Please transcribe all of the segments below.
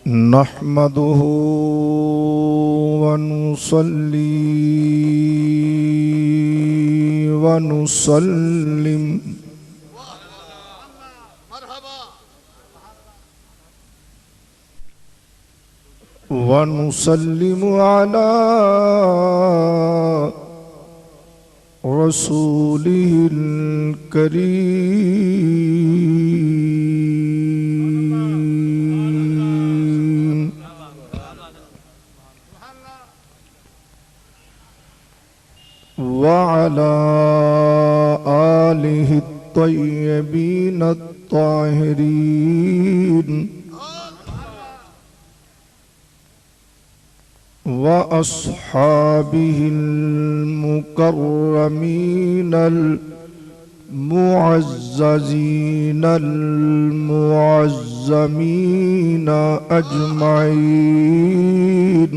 नहमदुहु वनुसल्ली वनुसल्लिम वनुसल्लिमु अला रसूलिहिल करीम व अला आलिहि त्तय्यबीन त्ताहिरीन व अस्हाबिहिल मुकर्रमीनल मुअज़्ज़ज़ीनल मुअज़्ज़मीन अजमईन।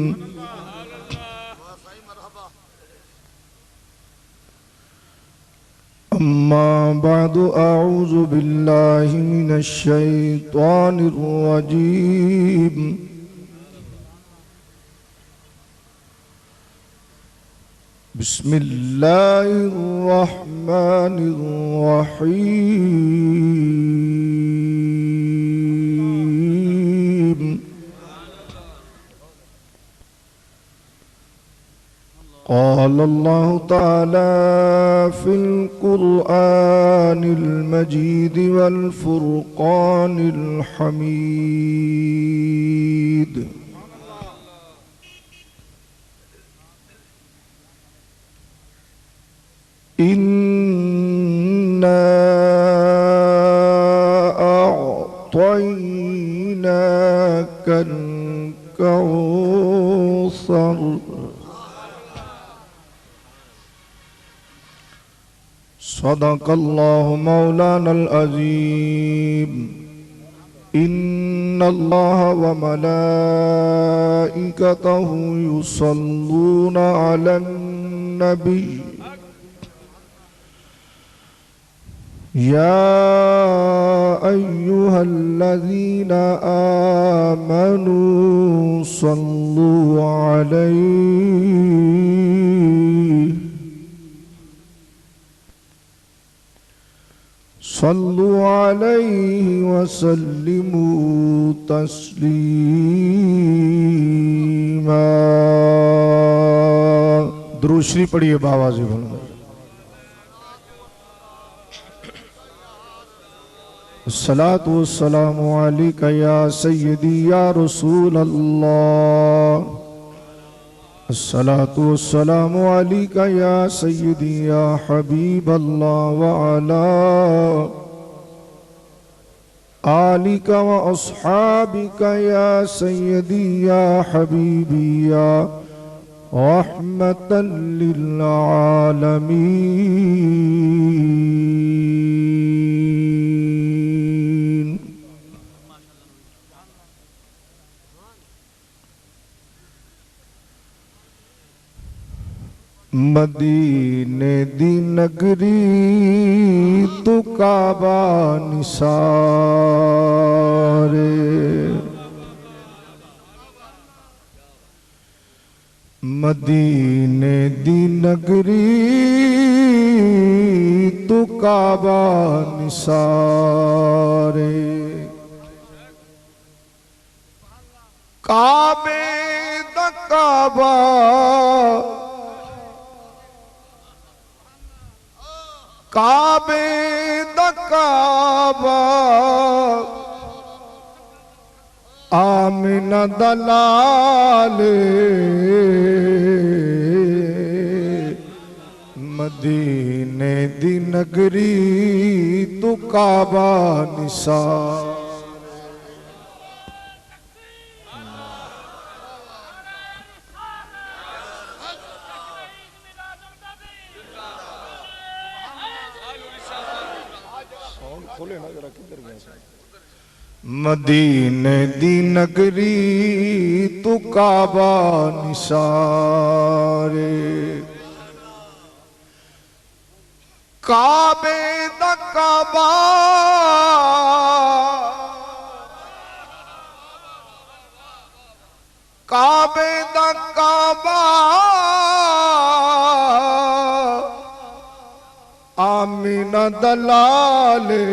अम्मा बअदु अऊज़ु बिल्लाहि मिनश शैतानिर रजीम। बिस्मिल्लाहिर्रहमानिर्रहीम। क़ाल अल्लाहु तआला फ़िल क़ुरआनिल मजीद वल फ़ुरक़ानिल हमीद। इन्ना अअतैनाकल कौसर। सदक़ल्लाहु मौलानल अज़ीम। इन्नल्लाह व मलाइकतहु युसल्लूना अलन नबी या अय्युहल्लज़ीना आमनू सल्लू अलैहि वसल्लिमू तस्लीमा। दुरूद शरीफ पढ़िए बावाज़ बोलो। अस्सलातु वस्सलामु अलैका या सय्यदी या रसूल अल्लाह। अस्सलातु वस्सलामु अलैका या सय्यदी या हबीब अल्लाह व अला आलिका व अस्हाबिका या सय्यदी या हबीबी या रहमतल लिल आलमीन। मदीने दी नगरी तू काबा निसारे। मदीने दी नगरी तू काबा निसारे। काबे दा काबा काबे दा काबा आमिना दलाले। मदीने दी नगरी तू काबा निसार। मदीने दी नगरी तू काबा निसारे। काबे दा काबा दलाले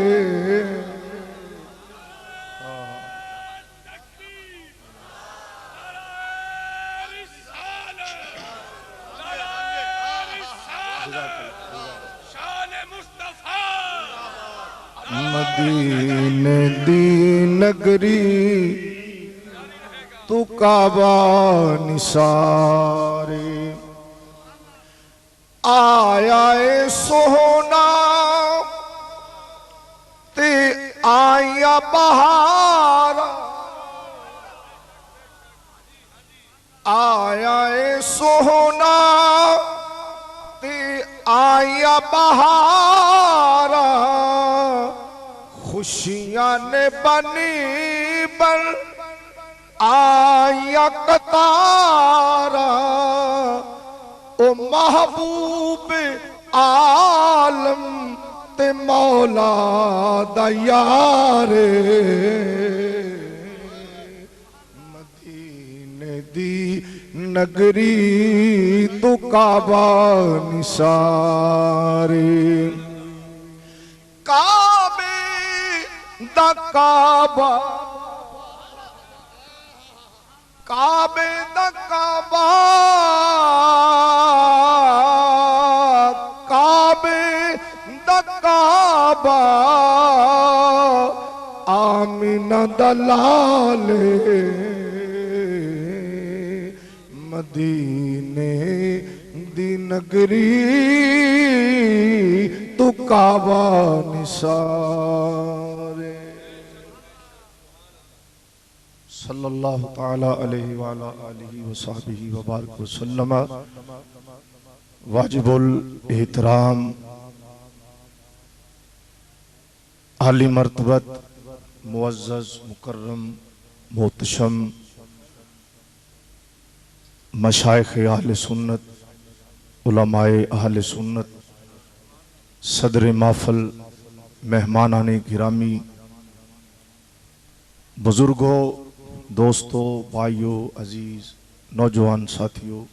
मदीने दी नगरी तू काबा निसारे आया ए सोहना ते आया बहार आया ए सोहना ते आया बहार खुशियां ने बनी बन आया कतारा ओ महबूब आलम ते मौला दा यारे मदीने दी नगरी तू काबा निसारे काबे दा काबा काबे दा काबा काबे दा काबा आमीना दलाले मदीने दी नगरी तू काबा निसारे सल्लल्लाहु ताला अलैहि वाला आलिहि वसहबिहि वबारक वसल्लम। वाजिबुल एहतराम आली मर्तबत मुअज़्ज़ज़ मुकर्रम मोहतशम मशाइख़ अहले सुन्नत उलमाए अहले सुन्नत सदर महफ़िल मेहमानाने गिरामी बुजुर्गों दोस्तों भाइयों अजीज नौजवान साथियों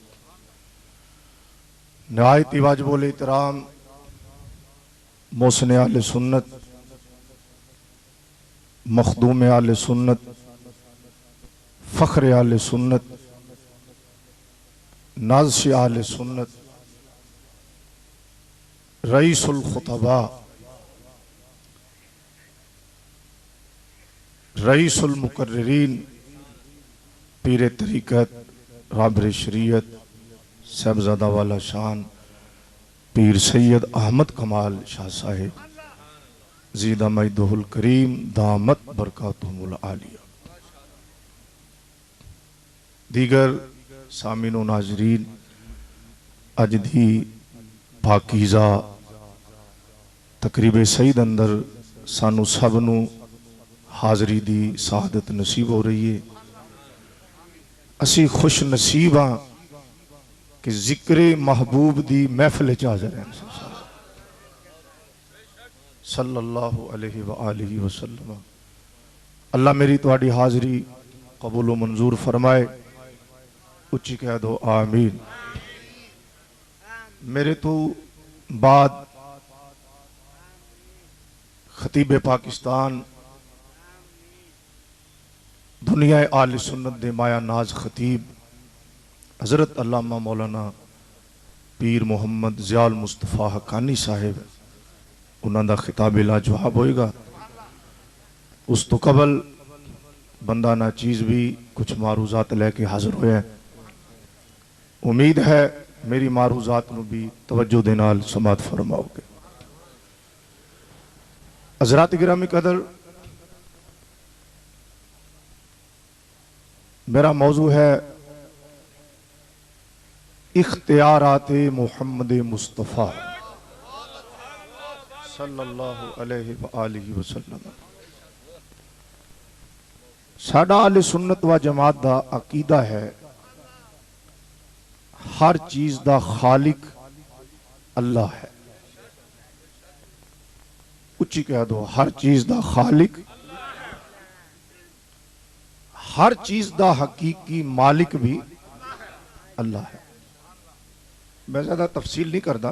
नहायत वाजिबुल एहतराम मोहसिन अहले सुन्नत मखदूम अहले सुन्नत फ़ख्र अहले सुन्नत नाज़िश अहले सुन्नत रईसुल खुतबा रईसुल मुकर्रिरीन पीर तरीक़त राबिर शरीयत साहबजादा वाला शान पीर सैयद अहमद कमाल शाह साहिब ज़ीदा मईदुहुल करीम दामत बरकातुहुल आलिया दीगर सामीन व नाज़रीन अज दी पाकीज़ा तकरीबे सईद अंदर सानू सब नू हाज़री दी सआदत नसीब हो रही है। असी खुश नसीब हाँ कि जिक्रे महबूब दी महफिल च हाज़र हैं सल्लल्लाहु अलैहि व आलिहि वसल्लम। अल्लाह मेरी तुहाडी हाज़री कबूल व मंजूर फरमाए। उच्ची कह दो आमीन। मेरे तो बाद खतीब पाकिस्तान दुनिया आले सुन्नत दे माया नाज खतीब हज़रत अल्लामा मौलाना पीर मोहम्मद ज़ियाउल मुस्तफ़ा हक़ानी साहिब उन्हां दा खिताब लाजवाब होएगा। उस तो कबल बंदा ना चीज़ भी कुछ मारूज़ात लैके हाज़र होया। उम्मीद है मेरी मारूज़ात नू भी तवज्जो दे नाल समात फरमाओगे। हज़रात गिरामी कदर मेरा मौजू है इख्तियारात मोहम्मद मुस्तफ़ा सल्लल्लाहु अलैहि व आलिहि वसल्लम। साडा अहले सुन्नत व जमात दा अकीदा है हर चीज दा खालिक अल्लाह है। उच्ची कह दो हर चीज दा खालिक, हर चीज दा हकीकी मालिक भी अल्लाह है। मैं ज्यादा तफसील नहीं करता,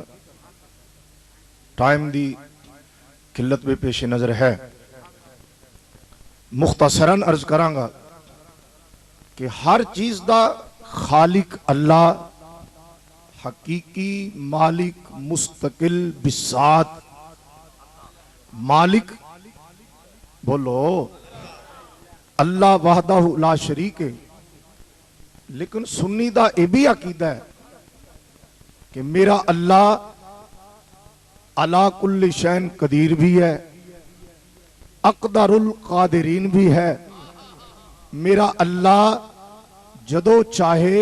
टाइम दी किल्लत भी पेश नज़र है। मुख्तसरन अर्ज करांगा कि हर चीज़ दा खालिक अल्लाह, हकीकी मालिक, मुस्तकिल बिसात मालिक, बोलो अल्लाह वहदहु ला शरीक है। लेकिन सुन्नी दा यह भी अकीदा है कि मेरा अल्लाह अला कुल्ली शैन कदीर भी है, अकदरुल कादिरीन भी है। मेरा अल्लाह जदों चाहे,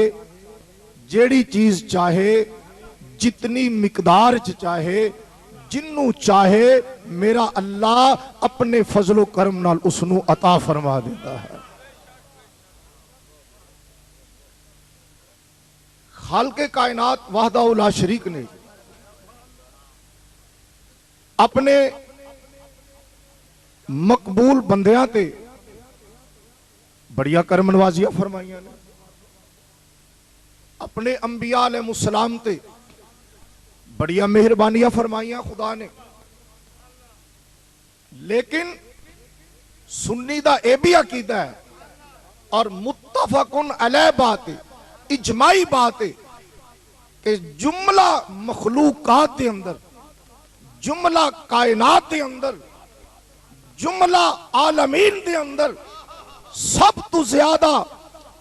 जेड़ी चीज चाहे, जितनी मिकदार च चाहे, जिन्नू चाहे, मेरा अल्लाह अपने फजलो करम नाल उसनू अता फरमा देता है। खालके कायनात वहदहु ला शरीक ने अपने मकबूल बंदियां ते बड़िया करम नवाजियां फरमाइया ने, अपने अंबिया अलैहिस्सलाम ते बड़िया मेहरबानियां फरमाइया खुदा ने। लेकिन सुन्नी दा यह भी अकीदा है और मुत्तफकुन अलैह बात है, इजमाई बात है कि जुमला मखलूकात के अंदर, जुमला कायनात के अंदर, जुमला आलमीन के अंदर सब तो ज्यादा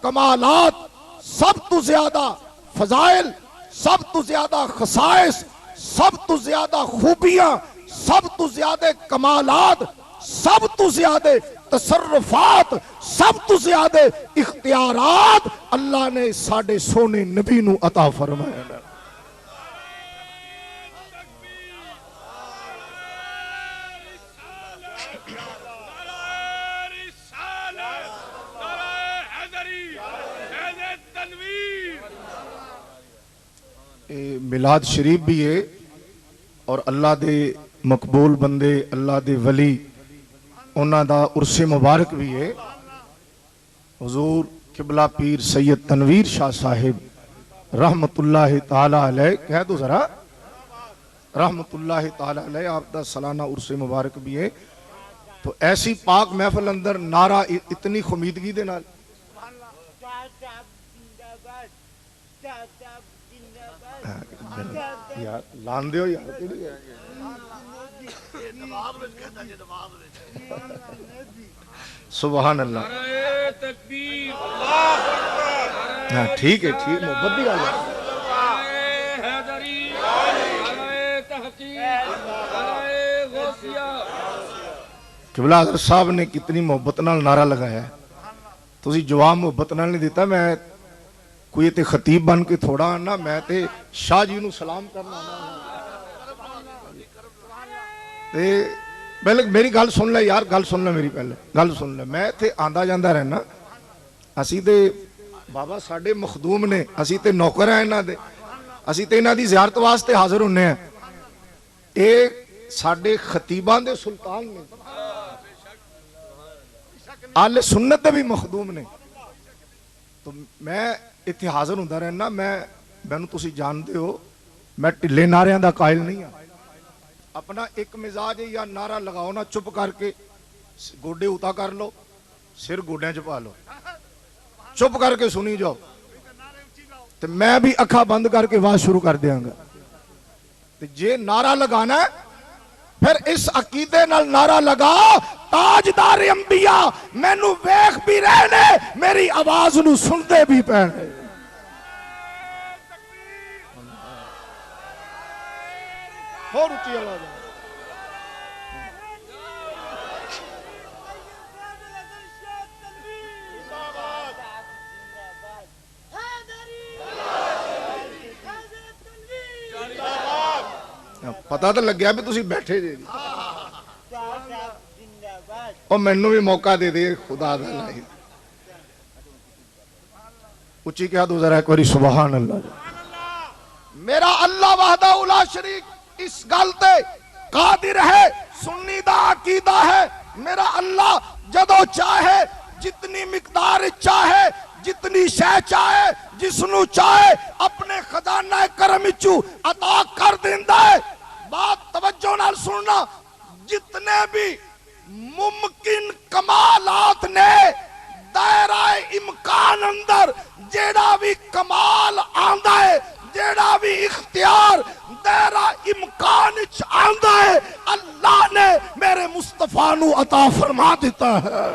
कमालात, सब तो ज्यादा फजाइल, सब तो ज्यादा खसाइस, सब तो ज्यादा खूबियां, सब तो ज्यादा कमालात, सब तो ज्यादा तसर्रुफात, सब तो ज्यादा इख्तियारात अल्लाह ने साडे सोने नबी नू अता फरमाया। मिलाद शरीफ भी है और अल्लाह दे मकबूल बंदे, अल्लाह दे वली, उन्हां दा उर्से मुबारक भी है। हुजूर किबला पीर सैयद तनवीर शाह साहिब रहमतुल्लाह ताला अलैह, कह दो जरा रहमतुल्लाह ताला अलैह, आपका सालाना उर्से मुबारक भी है। तो ऐसी पाक महफिल अंदर नारा इतनी खुमीदगी दे नाल यार लान दो यार, सुभान अल्लाह, हाँ ठीक है, ठीक मोहब्बत की गल है। किबला हज़रत साहब ने कितनी मोहब्बत नाल नारा लगाया है, तुसी जवाब मोहब्बत नाल नहीं दिता। मैं कोई ते खतीब बन के थोड़ा आना, मैं ते शाह जी नू सलाम करना ते पहले मेरी गल सुन ले यार, गल सुन ले मेरी, पहले गल सुन ले। मैं इत्थे आंदा जांदा रहना, असी ते बाबा साडे मखदूम ने, असी ते नौकर हैं इन्हां दे, असी ते इन्हां दी ज़ियारत वास्ते हाजिर होने हैं। ये साडे खतीबां दे सुल्तान ने, आले सुन्नत दे भी मखदूम ने। तो मैं इत्थे हाजिर होंदा रहना। मैनू तुसी जानदे हो, मैं ढिले नारियां दा कायल नहीं हाँ। अपना एक मिजाज है, या नारा लगाओ ना चुप करके गोडे उता कर लो, सिर गोडियां च पा लो, चुप करके सुनी जाओ। तो मैं भी अखा बंद करके आवाज शुरू कर देंगा। तो जे नारा लगाना है फिर इस अकीदे नाल नारा लगाओ, ताजदार अंबिया मैनू वेख भी रहे ने, मेरी आवाज नू सुनते भी पैने। और ऊंची आवाज पता तो लग गया भी तुसी बैठे जे, और मैनू भी मौका दे दे खुदा दा लाई। उच्ची कह दो जरा एक बारी सुभान अल्लाह। मेरा अल्लाह वहदहु ला शरीक इस गल ते कादिर है, सुन्नी दा अकीदा है। मेरा अल्लाह जदों चाहे, जितनी मिकदार चाहे, जितनी शह चाहे, जिसनू चाहे अपने खजाना करम विचू अता कर देंदा है। बात तवज्जो नाल सुनना, जितने भी मुमकिन कमालात ने दायरा इम्कान अंदर जेड़ा भी कमाल आंदा है, जेड़ा भी इख्तियार दायरा इम्कान आंदा है, अल्लाह ने मेरे मुस्तफा नू अता फरमा दिता है।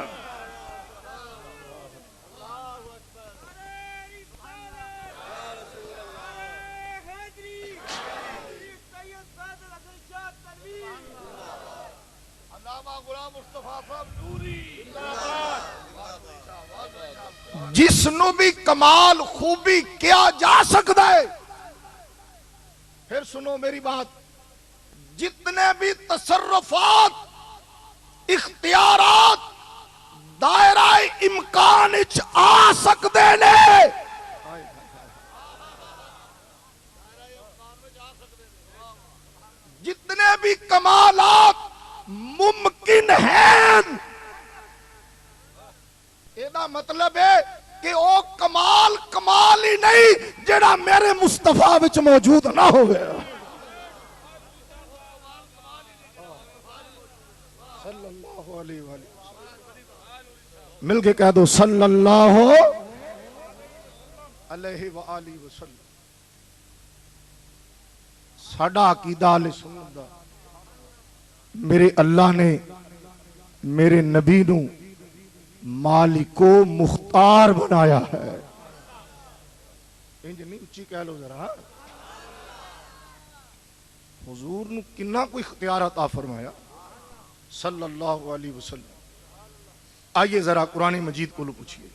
जिसनू भी कमाल खूबी किया जा सकता है, फिर सुनो मेरी बात, जितने भी तसर्रुफात इख्तियारात दायरा इम्कान आ सकते ने, जितने भी कमालात मुमकिन हैं, एदा मतलब है कि वो कमाल कमाल ही नहीं जेड़ा मेरे मुस्तफा विच मौजूद ना होवे। सल्लल्लाहु अलैहि वसल्लम मिल के कह दो सल्लल्लाहु अलैहि वसल्लम। साडा अकीदा अहले सुन्नत दा, मेरे अल्लाह ने मेरे नबी नू मालिको मुख्तार बनाया है। इंज नहीं उच्ची कह लो जरा। हुजूर नू किन्ना कोई इख्तियार अता फरमाया सल्लल्लाहु अलैहि वसल्लम। आइए जरा कुरान मजीद को पूछिए,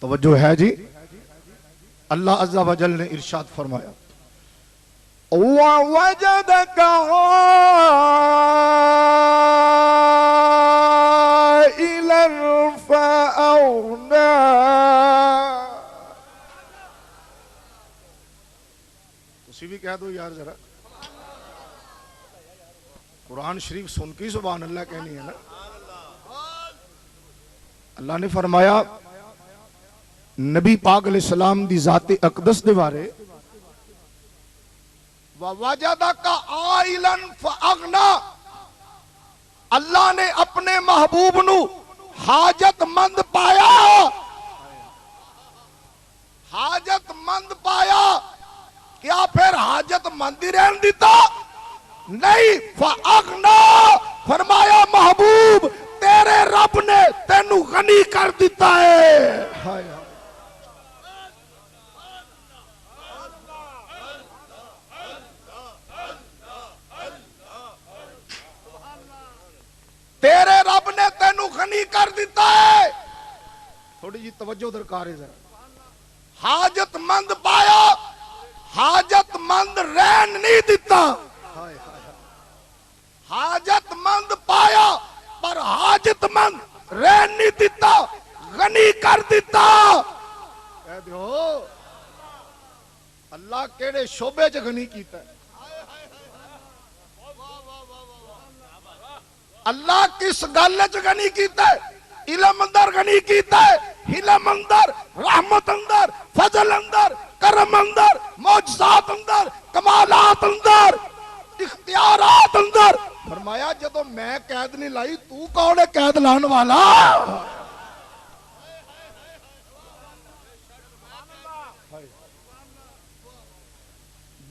तवज्जो है जी। अल्लाह अज़्ज़ा व जल ने इरशाद फरमाया, वजदक आइलन फअगना। तुसी भी कह दो यार जरा, कुरान शरीफ सुन के सुभान अल्लाह कहनी है ना। अल्लाह ने फरमाया नबी पाक अलैहिस्सलाम दी जाते अकदस दे बारे, वजदका आइलन फअगना। अल्लाह ने अपने महबूब नू हाजतमंद पाया, हाजतमंद पाया। क्या फिर हाजतमंद ही रहन दिता? नहीं, फअगना फरमाया महबूब तेरे रब ने तेनू गनी कर दिता है। तेरे रब ने तेनू गनी कर दिता है। थोड़ी जी तवज्जो दरकार है जरा। हाजतमंद पाया, हाजतमंद रहन नहीं दिता। हाजतमंद पाया पर हाजतमंद रहन नहीं दिता, गनी कर दिता। कह दो अल्लाह केड़े शोबे च गनी कीता है? अल्लाह किस गल च गनी कीता है? इलम अंदर गनी कीता है, हिलम अंदर, रहमत अंदर, फजल अंदर, करम अंदर, मौजज़ात अंदर, कमालात अंदर, इख्तियारात अंदर। फरमाया जदों मैं कैद नहीं लाई, तू कौन है कैद लाने वाला?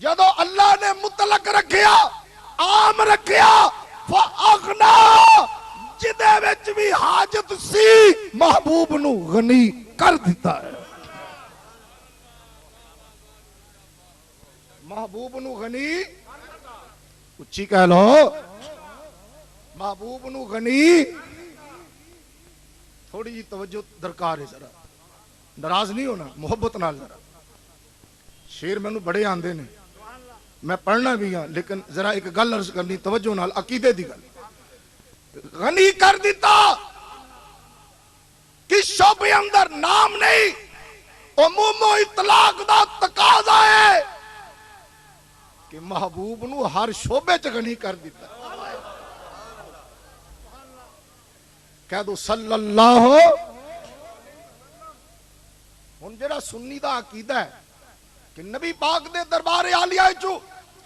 जदों अल्लाह ने मुतलक रखिया, आम रखिया, फअगना जिदे विच भी हाजत सी महबूब नू गनी कर दिता है। महबूब नू गनी, उच्ची कह लो, महबूब नू गनी। थोड़ी जी तवज्जो दरकार है जरा, नाराज नहीं होना, मोहब्बत नाल जरा। शेर मैनू बड़े आंदे ने, मैं पढ़ना भी हाँ, लेकिन जरा एक गल अर्ज करनी तवज्जो नाल, अकीदे दी गल। गनी कर दिता कि शोबे अंदर नाम नहीं, उमूमो इतलाक दा तकाजा है कि महबूब नू हर शोबे च गनी कर दिता। कह दो सल्लल्लाहु। हुण जेड़ा सुन्नी दा अकीदा है कि नबी पाक दे दरबारे आलिया चू,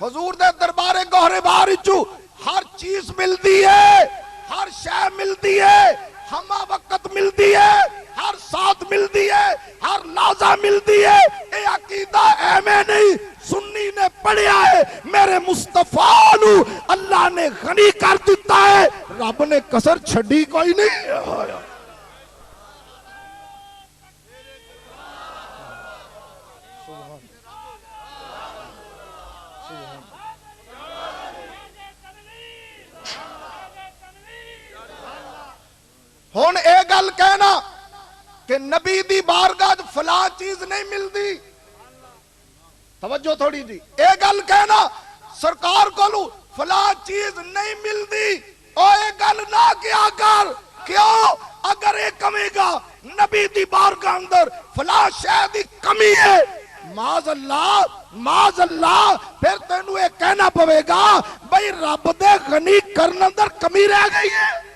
हजूर दे दरबारे गौहरे बार चू हर चीज मिलती है, हर शय मिलती है, हमा वक्त मिलती है, हर साथ मिलती है, हर लाजा मिलती है। ये अकीदा एवं नहीं, सुन्नी ने पढ़िया है। मेरे मुस्तफा नू अल्लाह ने गनी कर दिता है, रब ने कसर छड़ी कोई नहीं। हुण ये गल कहना कि नबी दी बारगाह फलां चीज नहीं मिलती, तवज्जो थोड़ी जी, ये गल कहना सरकार को फलां चीज नहीं मिलती, और ये गल ना किया कर। क्यों? अगर ये कहेगा नबी दी बारगाह अंदर फलां शय दी कमी है, माज अल्लाह, फिर तेनू ये कहना पवेगा भाई रब दे गनी करने अंदर कमी रह गई है।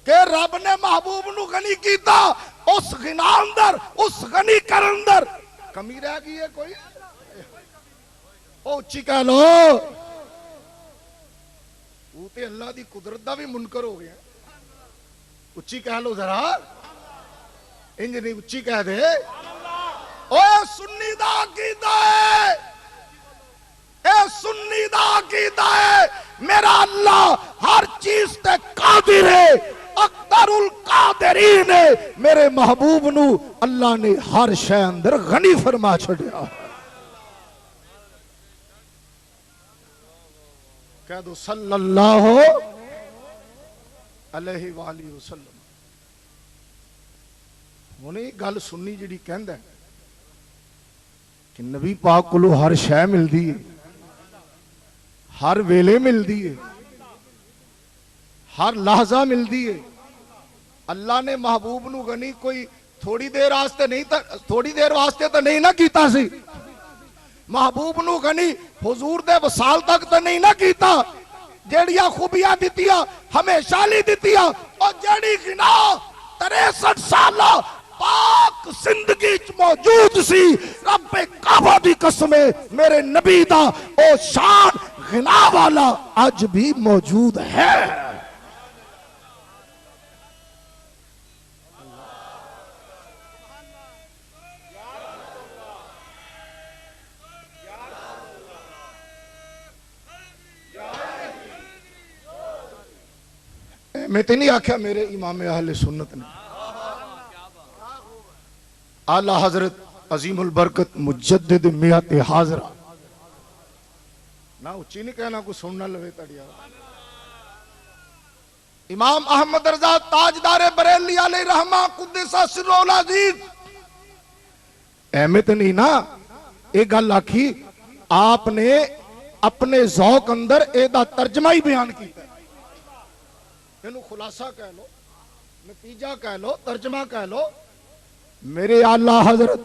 कि रब ने महबूब नू गनी कीता, उस गिना अंदर, उस गनी कर अंदर कमी रह गई है कोई। ओ उच्ची कह लो, वो ते अल्लाह दी कुदरत दा भी मुनकर हो गया। उच्ची कह लो जरा, इंज नहीं उच्ची कह दे। ओए सुन्नी दा अकीदा है, ए सुन्नी दा अकीदा है, मेरा अल्लाह हर चीज ते कादिर है, अक्तरुल कादिरीन है। मेरे महबूब नू अल्लाह ने हर शय अंदर गनी फरमा छड़िया। कह दो सल्लल्लाहु अलैहि वसल्लम। हुण ये गल सुन्नी जिहड़ी कहंदा कि नबी पाक कोलों हर शय मिलदी है, हर वेले मिलदी है, हर लहजा मिलती है। अल्लाह ने महबूब नू गनी कोई थोड़ी देर वास्ते नहीं, थोड़ी देर वास्ते तो नहीं ना कीता सी। महबूब नू गनी हुजूर दे वसाल तक तो नहीं ना कीता। जेड़ियां खूबियां दितियां हमेशा ली दितियां, और जेड़ी गिना 63 साल पाक जिंदगी च मौजूद सी। रब्बे काबा दी कसम मेरे नबी दा ओ शान गिना वाला अज भी मौजूद है। मैं तो नहीं आख्या मेरे इमाम अहले सुन्नत ने, आला हजरत अजीमुल बरकत मुजद्दिद मियात हाजरा ना उच्ची नहीं कहना, कुछ सुनना लवे तड़िया। इमाम अहमद रजा ताजदार बरेली अलैहि रहमा कुद्दसा सिर्रुल अजीज अहमियत नहीं ना ये गल आखी, आपने अपने ज़ौक अंदर एदा तर्जमा ही बयान किया। इनू खुलासा कह लो, नतीजा कह लो, तर्जमा कह लो। मेरे आला हजरत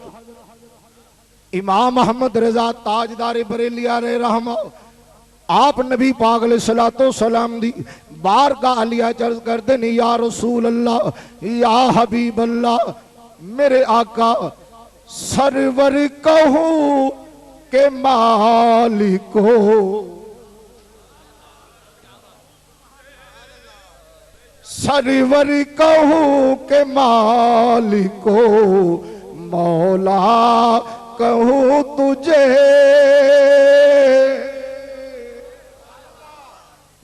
इमाम अहमद रजा ताजदार बरेली अलैहि रहमा आप नबी पाक अलैहिस्सलातो सलाम दी बारगाह अलिया चर्ज करते नहीं, या रसूल अल्लाह या हबीब अल्लाह, मेरे आका सरवर कहूं के मालिको, सरवर कहूं के मालिको, मौला कहूं तुझे।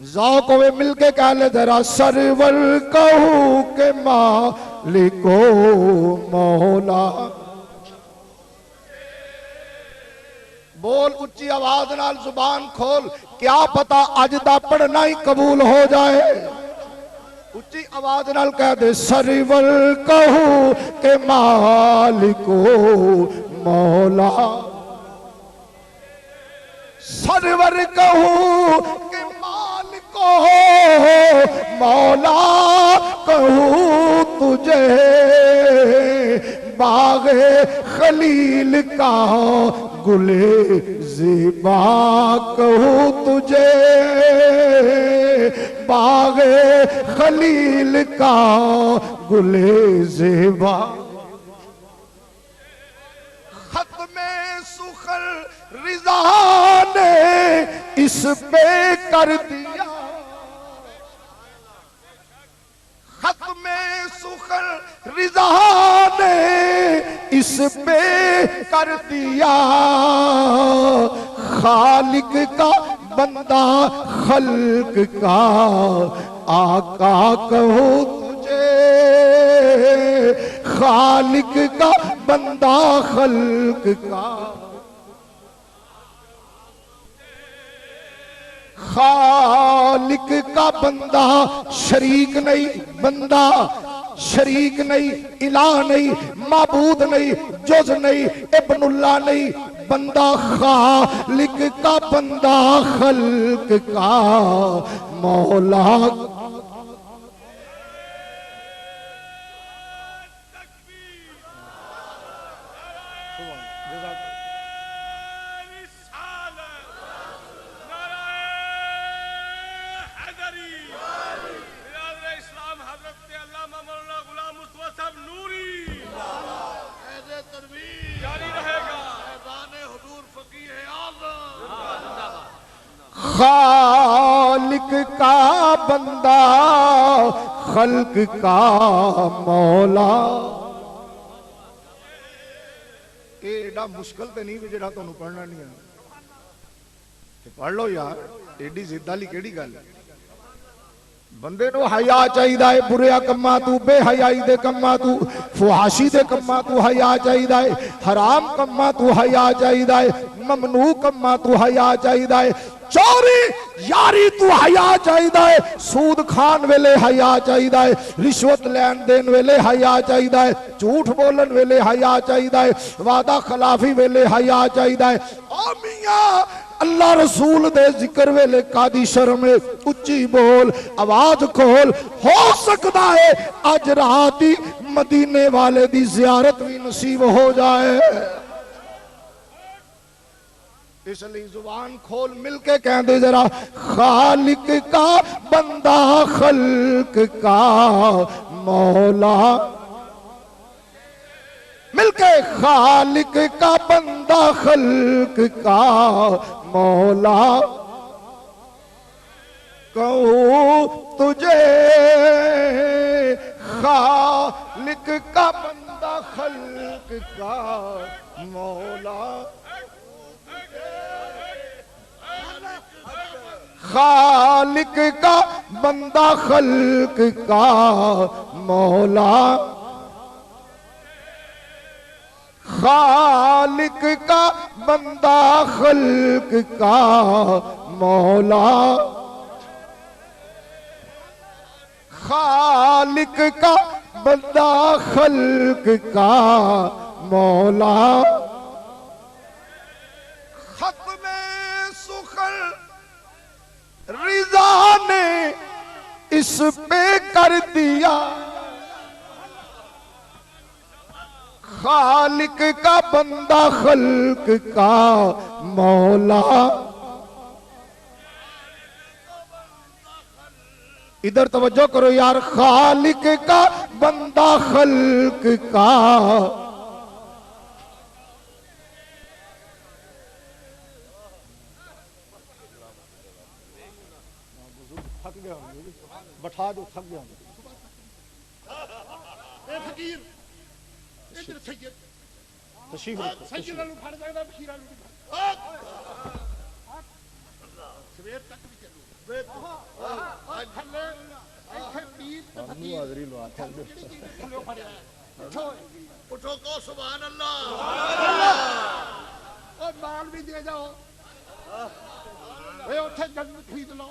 ज़ौक़ वे मिलके कह ले जरा, सरवर कहूं के मालिको मौला। बोल उच्ची आवाज नाल, जुबान खोल, क्या पता अज दा पढ़ना ही कबूल हो जाए। उच्ची आवाज नाल कह दे, सरवर कहूं के मालिको मौला, सरवर कहूं के मालिको मौला कहूं तुझे। बागे खलील का गुले ज़िबा कहूं तुझे, बागे खलील का गुले ज़िबा। खत्मे सुखर रिजा ने इस पे कर दिया, खत्मे सुखर रिजा ने इस पे कर दिया। खालिक का बंदा खल्क का आका कहो तुझे, खालिक का बंदा खल्क का, खालिक का बंदा शरीक नहीं, बंदा शरीक नहीं, इलाह नहीं, माबूद नहीं, जुज नहीं, इब्नुल्लाह नहीं, बंदा खालिक का बंदा खल्क का मौला। खालिक का बंदा खल्क का मौला। एडा मुश्किल तो नहीं भी जेड़ा तुहानू पढ़ना नहीं है, पढ़ लो यार, एडी जिद वाली केड़ी गल है। बंदे नू हया चाहिदा है, बुरे कम्मां तू, बेहयाई दे कम्मां तू, फुहाशी दे कम्मां तू हया चाहिदा है, हराम कम्मां तू हया चाहिदा है, ममनू कम्मां तू हया चाहिदा है, चोरी यारी तू हया चाहिदा है, सूद खान वेले हया चाहिदा है, रिश्वत लैन देन वेले हया चाहिदा है, झूठ बोलन वेले हया चाहिदा है, वादा खिलाफी वेले हया चाहिदा है। ओ मियां अल्लाह रसूल दे जिक्र वेले कादी शर्म उच्ची बोल, आवाज खोल। हो सकता है अज रात ही मदीने वाले दी जियारत भी नसीब हो जाए, इसलिए जुबान खोल मिलके कह दे जरा, खालिक का बंदा खल्क का मौला। मिलके खालिक का बंदा खल्क का मौला। कहूं तुझे खालिक का बंदा खल्क का मौला, खालिक का बंदा खल्क का मौला, खालिक का बंदा खल्क का मौला, खालिक का बंदा खल्क का मौला। खत्मे सुखर रिजा ने इस पे कर दिया, खालिक का बंदा खल्क का मौला। इधर तवज्जो करो यार, खालिक का बंदा खल्क का। थक गया बैठा दो, थक गया फकीर इधर सैयद तशरीफ रखो, सैयद नु फड़ सकदा फकीर नु सवेर तक भी चलो आज थल्ले इथे पीर ते फकीर हाजरी लो थल्ले थल्ले फड़या उठो उठो को सुभान अल्लाह और माल भी दे जाओ, ओए उठे जन्नत खरीद लो।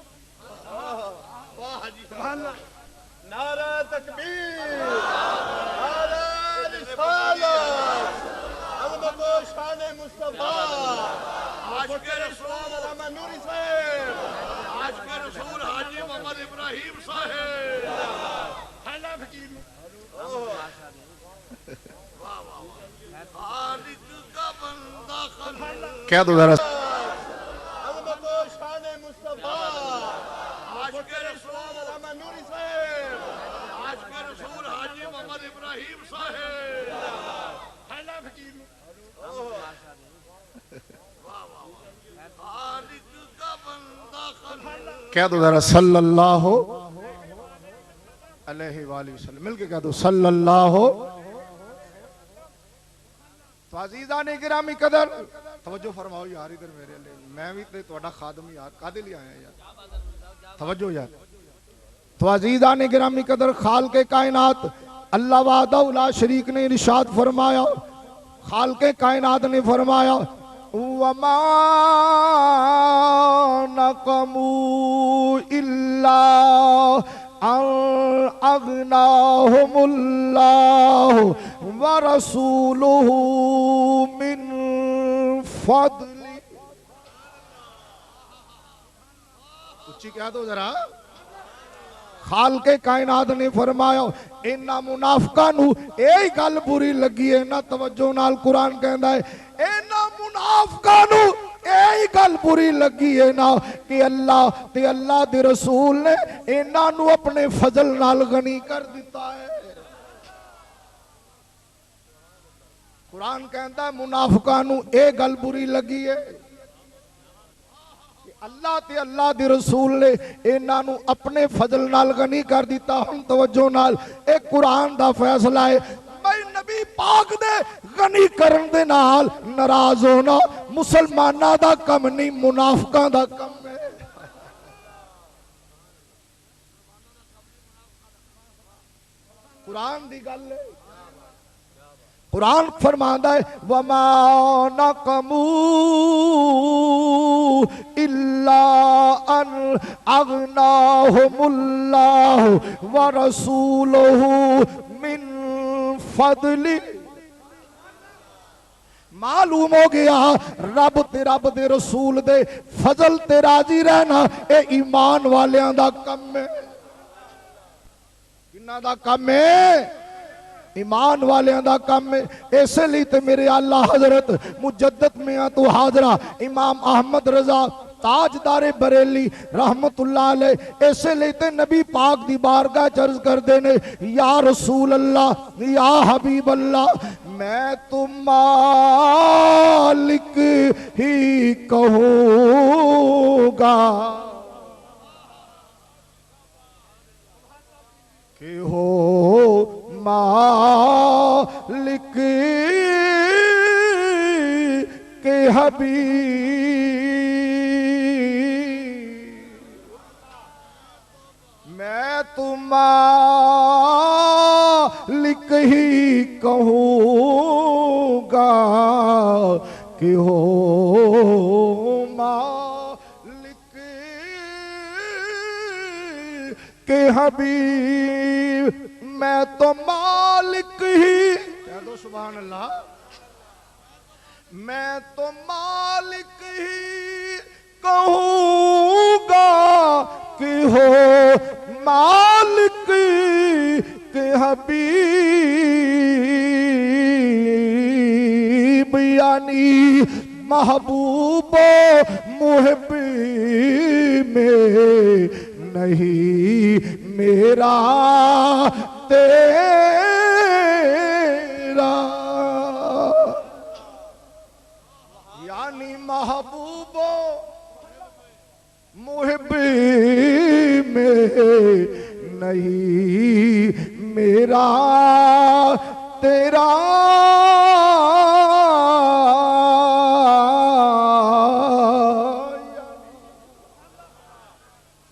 वाह जी सुभान अल्लाह, नारा तकबीर, नारा रिसालत, अज़मत व शान मुस्तफा, आशिक़ रसूल रहमान नूरी साहब, आशिक़ रसूल हाजी मोहम्मद इब्राहिम साहब, हला फकीर वाह वाह खालिक का बंदा खल्क क्या दो जरा, अज़मत व शान मुस्तफा, आशिक़ रसूल रहमान नूरी साहब, आशिक़ रसूल हाजी मोहम्मद इब्राहिम साहब, हला फकीर वाह वाह कह दो जरा सल्लल्लाहु अलैहि वसल्लम, मिलके कह दो सल्लल्लाहु। तो अजीजा ने गिरामी कदर तवज्जो फरमाओ यार इधर मेरे लिए, मैं भी ते ਤੁਹਾਡਾ खादम यार कादे लिए आया यार, तवज्जो यार। तो अजीजा ने गिरामी कदर खाल के कायनात अल्लाह वाहदहू ला शरीक ने इरशाद फरमाया, खाल के कायनात ने फरमाया वमा नक़मू इल्ला अगनाहुमुल्लाहु व रसूलुहु मिन फदली। उच्ची कह दो जरा। खाल के कायनात ने फरमाया इन्ना मुनाफिकां नू यही गल बुरी लगी है ना, तवज्जो नाल कुरान कहंदा है इन्ना मुनाफिकां नू यही गल बुरी लगी है ना कि अल्लाह ते अल्लाह दे रसूल ने इन्हां नू अपने फजल नाल गनी कर दिता है। कुरान कहता है मुनाफिकां नू ये गल बुरी लगी है अल्लाह ते अल्लाह दे रसूल ने इन्हां नू अपने फजल नाल गनी कर दिता। हुण तवज्जो नाल एक कुरान दा फैसला है, भाई नबी पाक दे गनी करन दे नाल नाराज होना मुसलमानां दा कम नहीं, मुनाफिकां दा कम है। कुरान दी गल है। कुरान फरमांदा है वमा नक़मू इल्ला अन अगनाहुमुल्लाहु व रसूलुहु मिन फदली। मालूम हो गया रब दे रसूल दे फजल ते राजी रहना ये ईमान वालियां दा कम है। किन्ना दा कम है? ईमान वालियां दा काम है। इसलिए तो मेरे आला हजरत मुजद्दद मियां तो हाजरा इमाम अहमद रजा ताजदारे बरेली रहमतुल्लाह अलैह इसलिए तो नबी पाक दी बारगाह च अर्ज करदे ने या रसूल अल्लाह या हबीब अल्लाह मैं तो मालिक ही कहूँगा कि हो मालिक के हबीब मैं तो मालिक ही कहूँगा कि हो मालिक के हबीब मैं तो मालिक ही कह दो सुभान अल्लाह मैं तो मालिक ही कहूँगा कि हो मालिक के हबीब यानी महबूबो मुहब्बी में नहीं मेरा तेरा यानी महबूबो मुहब्बी में नहीं मेरा तेरा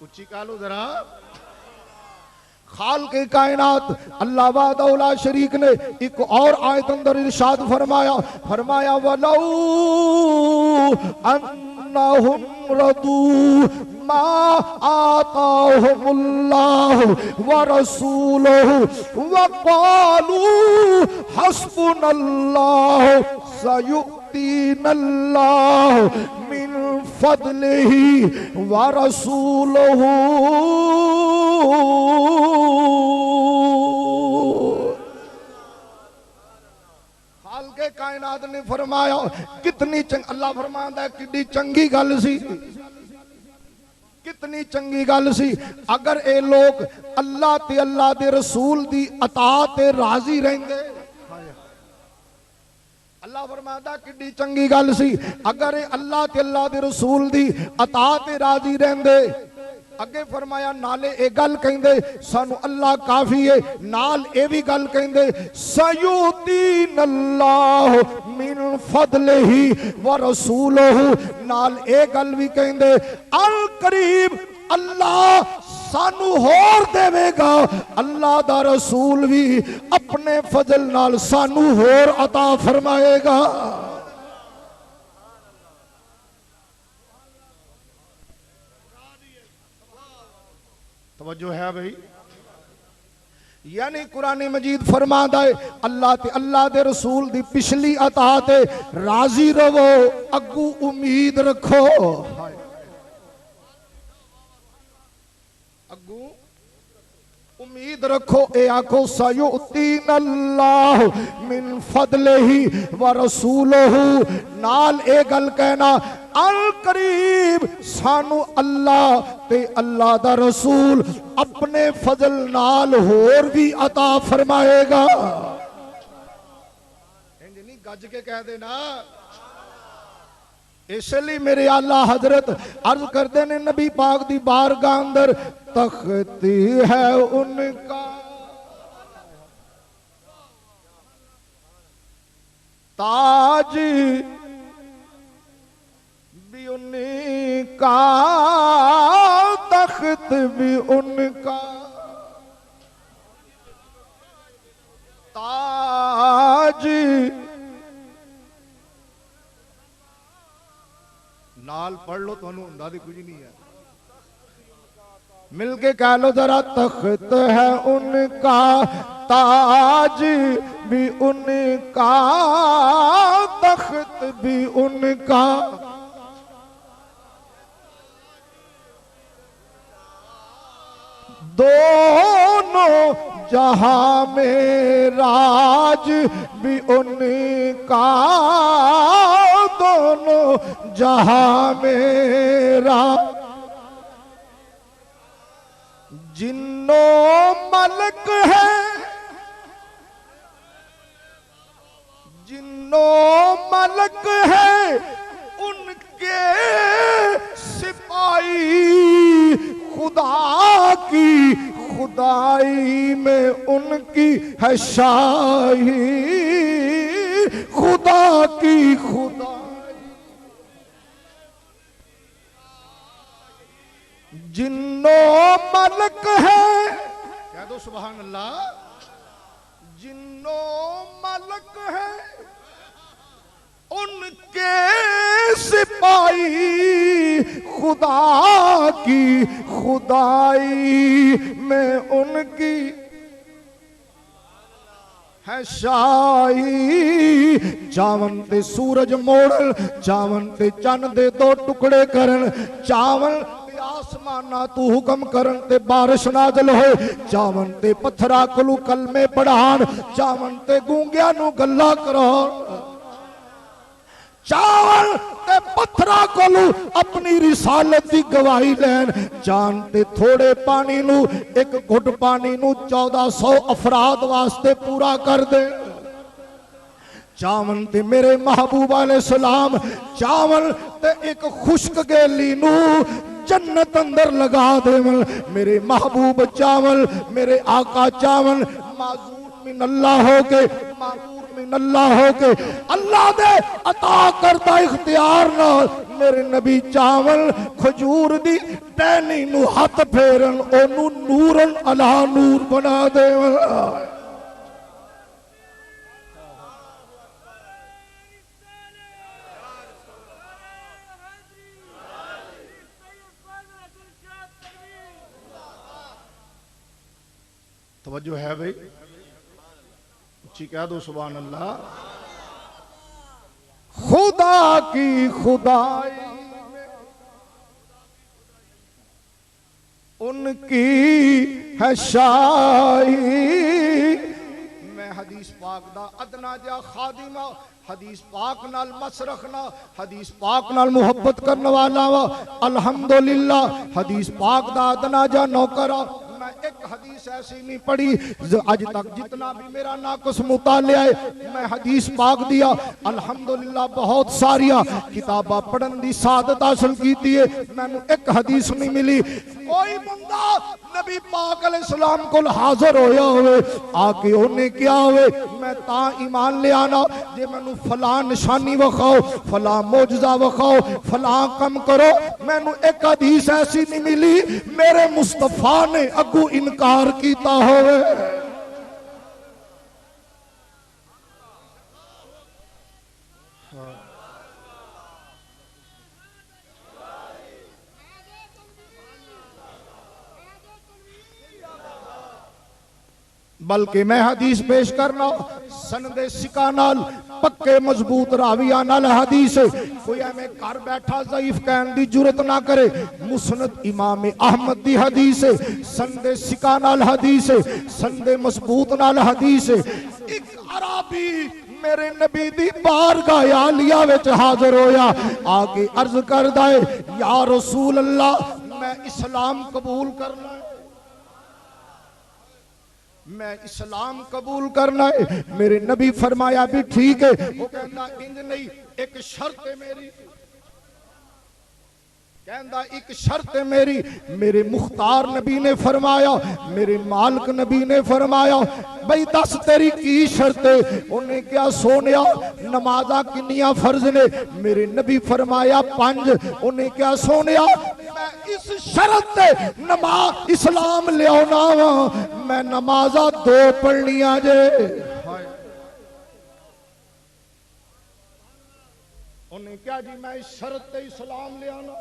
उच्ची कालो जरा। खाल के कायनात अल्लाह वाहदहू ला शरीक ने एक और आयत अंदर इरशाद फरमाया वलौ अन्नहुम रदू मा आताहुमुल्लाह व रसूलुहु व क़ालू हस्बुनल्लाह सयुतीनल्लाह मिन फदलिही व रसूलुहु हाल के कायनात ने फरमाया कितनी अल्लाह फरमांदा है कितनी चंगी गल सी कितनी चंगी गल सी अगर ये लोग अल्लाह ते अल्लाह दे रसूल दी अताअत ते राजी रहंदे अल्लाह फरमाता किड्डी चंगी गल सी अगर अल्लाह ते अल्लाह दे रसूल दी अता ते राजी रहंदे। अगे फरमाया नाले ए गल कहंदे सानू अल्लाह काफी है, नाल ए भी गल कहंदे सयूतीन अल्लाह मिन फदलिही व रसूलुहु, नाल ए गल भी कहंदे अल करीब अल्लाह सानू होर देवेगा, अल्लाह दा रसूल भी अपने फजल नाल सानू होर अता फरमाएगा। तवज्जो है भाई, यानी कुरान मजीद फरमादा है अल्लाह ते अल्लाह दे रसूल दी पिछली अता ते राजी रवो, अगू उम्मीद रखो। अगू उम्मीद रखो। ए आखो सयुतीन अल्लाह मिन फदलिही व रसूलुहु, नाल ए गल कहना अल करीब सानू अल्लाह ते अल्लाह दा रसूल अपने फजल नाल होर भी अता फरमाएगा। इंज नहीं गज के कह देना। इसलिए मेरे आला हजरत अर्ज करते ने नबी पाक दी बारगाह अंदर तख्ती है उनका, ताज भी उनका, तख्त भी उनका, ताज नाल पढ़ लो तो हुंदा दी कुछ नहीं है, मिलके कह लो जरा तख्त है उनका, ताज भी उनका, तख्त भी उनका, दोनों जहां में राज भी उनका, दोनों जहां में राज, जिन्नो मलक है, जिन्नो मलक है उनके सिपाही, खुदा की खुदाई में उनकी है शाही, खुदा की खुदाई, जिन्नो मलक है, कह दो सुभान अल्लाह, जिन्नो मलक है उनके सिपाही, खुदा की खुदाई में उनकी है शाही, चावन ते सूरज मोड़न, चावन ते चन्न दे दो टुकड़े करन, चावन आसमाना तू हुक्म करन ते बारिश नाज़िल होए, चावन ते पत्थरा कोलू कलमे पढ़ान, चावन ते गूंगिया नू गल्ला करान, चावल ते पत्थरा कोलू अपनी रिसालत की गवाही लैन, जानते थोड़े पानी नू एक घुट पानी नू 1400 अफराद वास्ते पूरा कर दे, चावन ते मेरे महबूब अलैहि सलाम, चावल ते एक खुश्क गेली नू जन्नत अंदर लगा दे, मेरे महबूब चावल, मेरे आका चावल माजूर मिन अल्लाह हो के, माजूर मिन अल्लाह हो के, अल्लाह दे अता करता इख्तियार नाल मेरे नबी चावल खजूर दी टहनी नू हाथ फेरन, ओनू नूरन अला नूर बना दे। तवज्जो है भाई, उच्ची कह दो सुभान अल्लाह। खुदा की खुदाई में उनकी है शाही, मैं हदीस पाक दा अदना जा खादिमा, हदीस पाक नाल मस रखना, हदीस पाक नाल मुहब्बत करने वाला वा, अल्हम्दुलिल्लाह हदीस पाक दा अदना जा नौकरा, मैं एक हदीस ऐसी नहीं पढ़ी आज तक जितना भी मेरा नाकुस मुतालिया है मैं हदीस पाक दिया अल्हम्दुलिल्लाह बहुत सारिया किताबा पढ़न दी सादत हासिल कीती है मैनू एक हदीस नहीं मिली कोई बंदा नबी पाक अलैहिस्सलाम को हाजिर होया होवे आके ओने क्या होवे मैं ता ईमान ले आना जे मैनू फला निशानी वखाओ फला मौजज़ा वखाओ फला कम करो मैनू एक हदीस ऐसी नहीं मिली मेरे मुस्तफा ने अगू इनकार कीता होवे बल्कि मैं हदीस पेश करना सनदे सिका नाल पक्के मजबूत राविया नाल हदीस कोई हमें घर बैठा ज़ईफ कहने की जुरत ना करे मुस्नद इमाम अहमद दी हदीस सनदे सिका नाल हदीस सनदे मजबूत नाल हदीस एक अराबी मेरे नबी दी बारगाह आलिया विच हाजिर होया आके अर्ज करदा है या रसूल अल्लाह मैं इस्लाम कबूल करना है मैं इस्लाम कबूल करना है मेरे नबी फरमाया भी ठीक है वो कहना इंज नहीं एक शर्त है मेरी कहना एक शर्त है मेरी मेरे मुख्तार नबी ने फरमाया मेरे मालिक नबी ने फरमाया भाई दस तेरी की शर्त है उन्हें क्या सोनिया नमाजा किनिया फर्ज ने मेरे नबी फरमाया 5 उन्हें क्या सोनिया मैं इस शर्त नमाज इस्लाम लियाना वा मैं नमाजा 2 पढ़निया जे उन्हें क्या जी मैं इस शर्त इस्लाम लियाना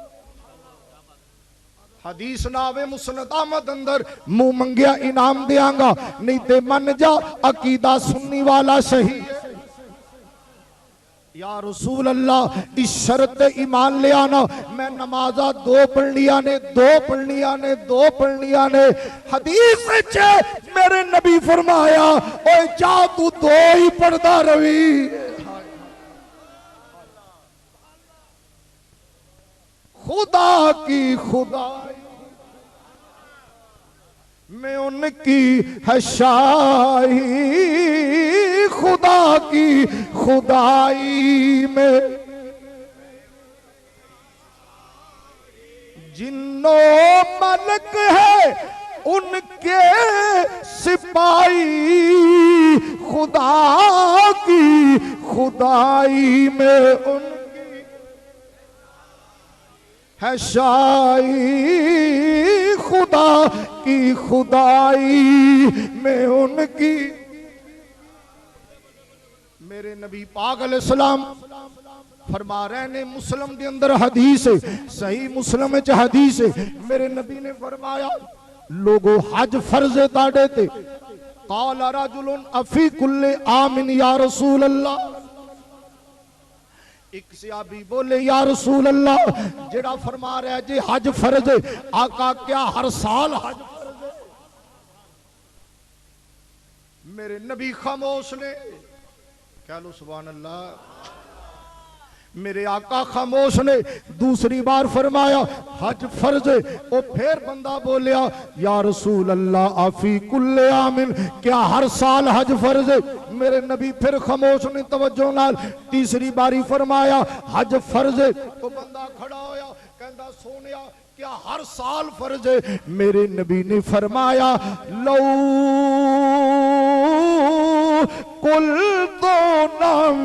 हदीस नावे मुस्नद अहमद अंदर मुंह मंगिया इनाम देंगा नहीं ते मन जा अकीदा सुन्नी वाला सही है या रसूल अल्लाह इस शर्त ईमान ले आना मैं नमाजा 2 पढ़निया ने 2 पढ़निया ने 2 पढ़निया ने हदीस मेरे नबी फरमाया ओए जा तू 2 ही पढ़दा रवी खुदा की खुदाई में उनकी है शाही खुदा की खुदाई में जिन्नो मलक है उनके सिपाही खुदा की खुदाई में उनकी है शाही खुदा की खुदाई में उनकी मेरे नबी पाक अलैहिस्सलाम फरमा रहे ने मुस्लिम के अंदर हदीस है सही मुस्लिम च हदीस है मेरे नबी ने फरमाया लोगो हज फर्ज है ताड़े ते काल रजुलन अफी कुल्ले आमिन या रसूल अल्लाह एक सहाबी बोले या रसूल अल्लाह जेड़ा फरमा रहा है जी हज फर्ज है आका क्या हर साल हज फर्ज है मेरे नबी खामोश ने कह लो सुभान अल्लाह मेरे आका खामोश ने दूसरी बार फरमाया हज फर्ज है वो फिर बंदा बोलिया या रसूल अल्लाह आफी कुल्ले आमिन क्या हर साल हज फर्ज है मेरे नबी फिर खामोश ने तवज्जो नाल तीसरी बारी फरमाया हज फर्ज है वो बंदा खड़ा होया कहंदा सोनिया क्या हर साल फर्ज है मेरे नबी ने फरमाया लो कुल तो नाम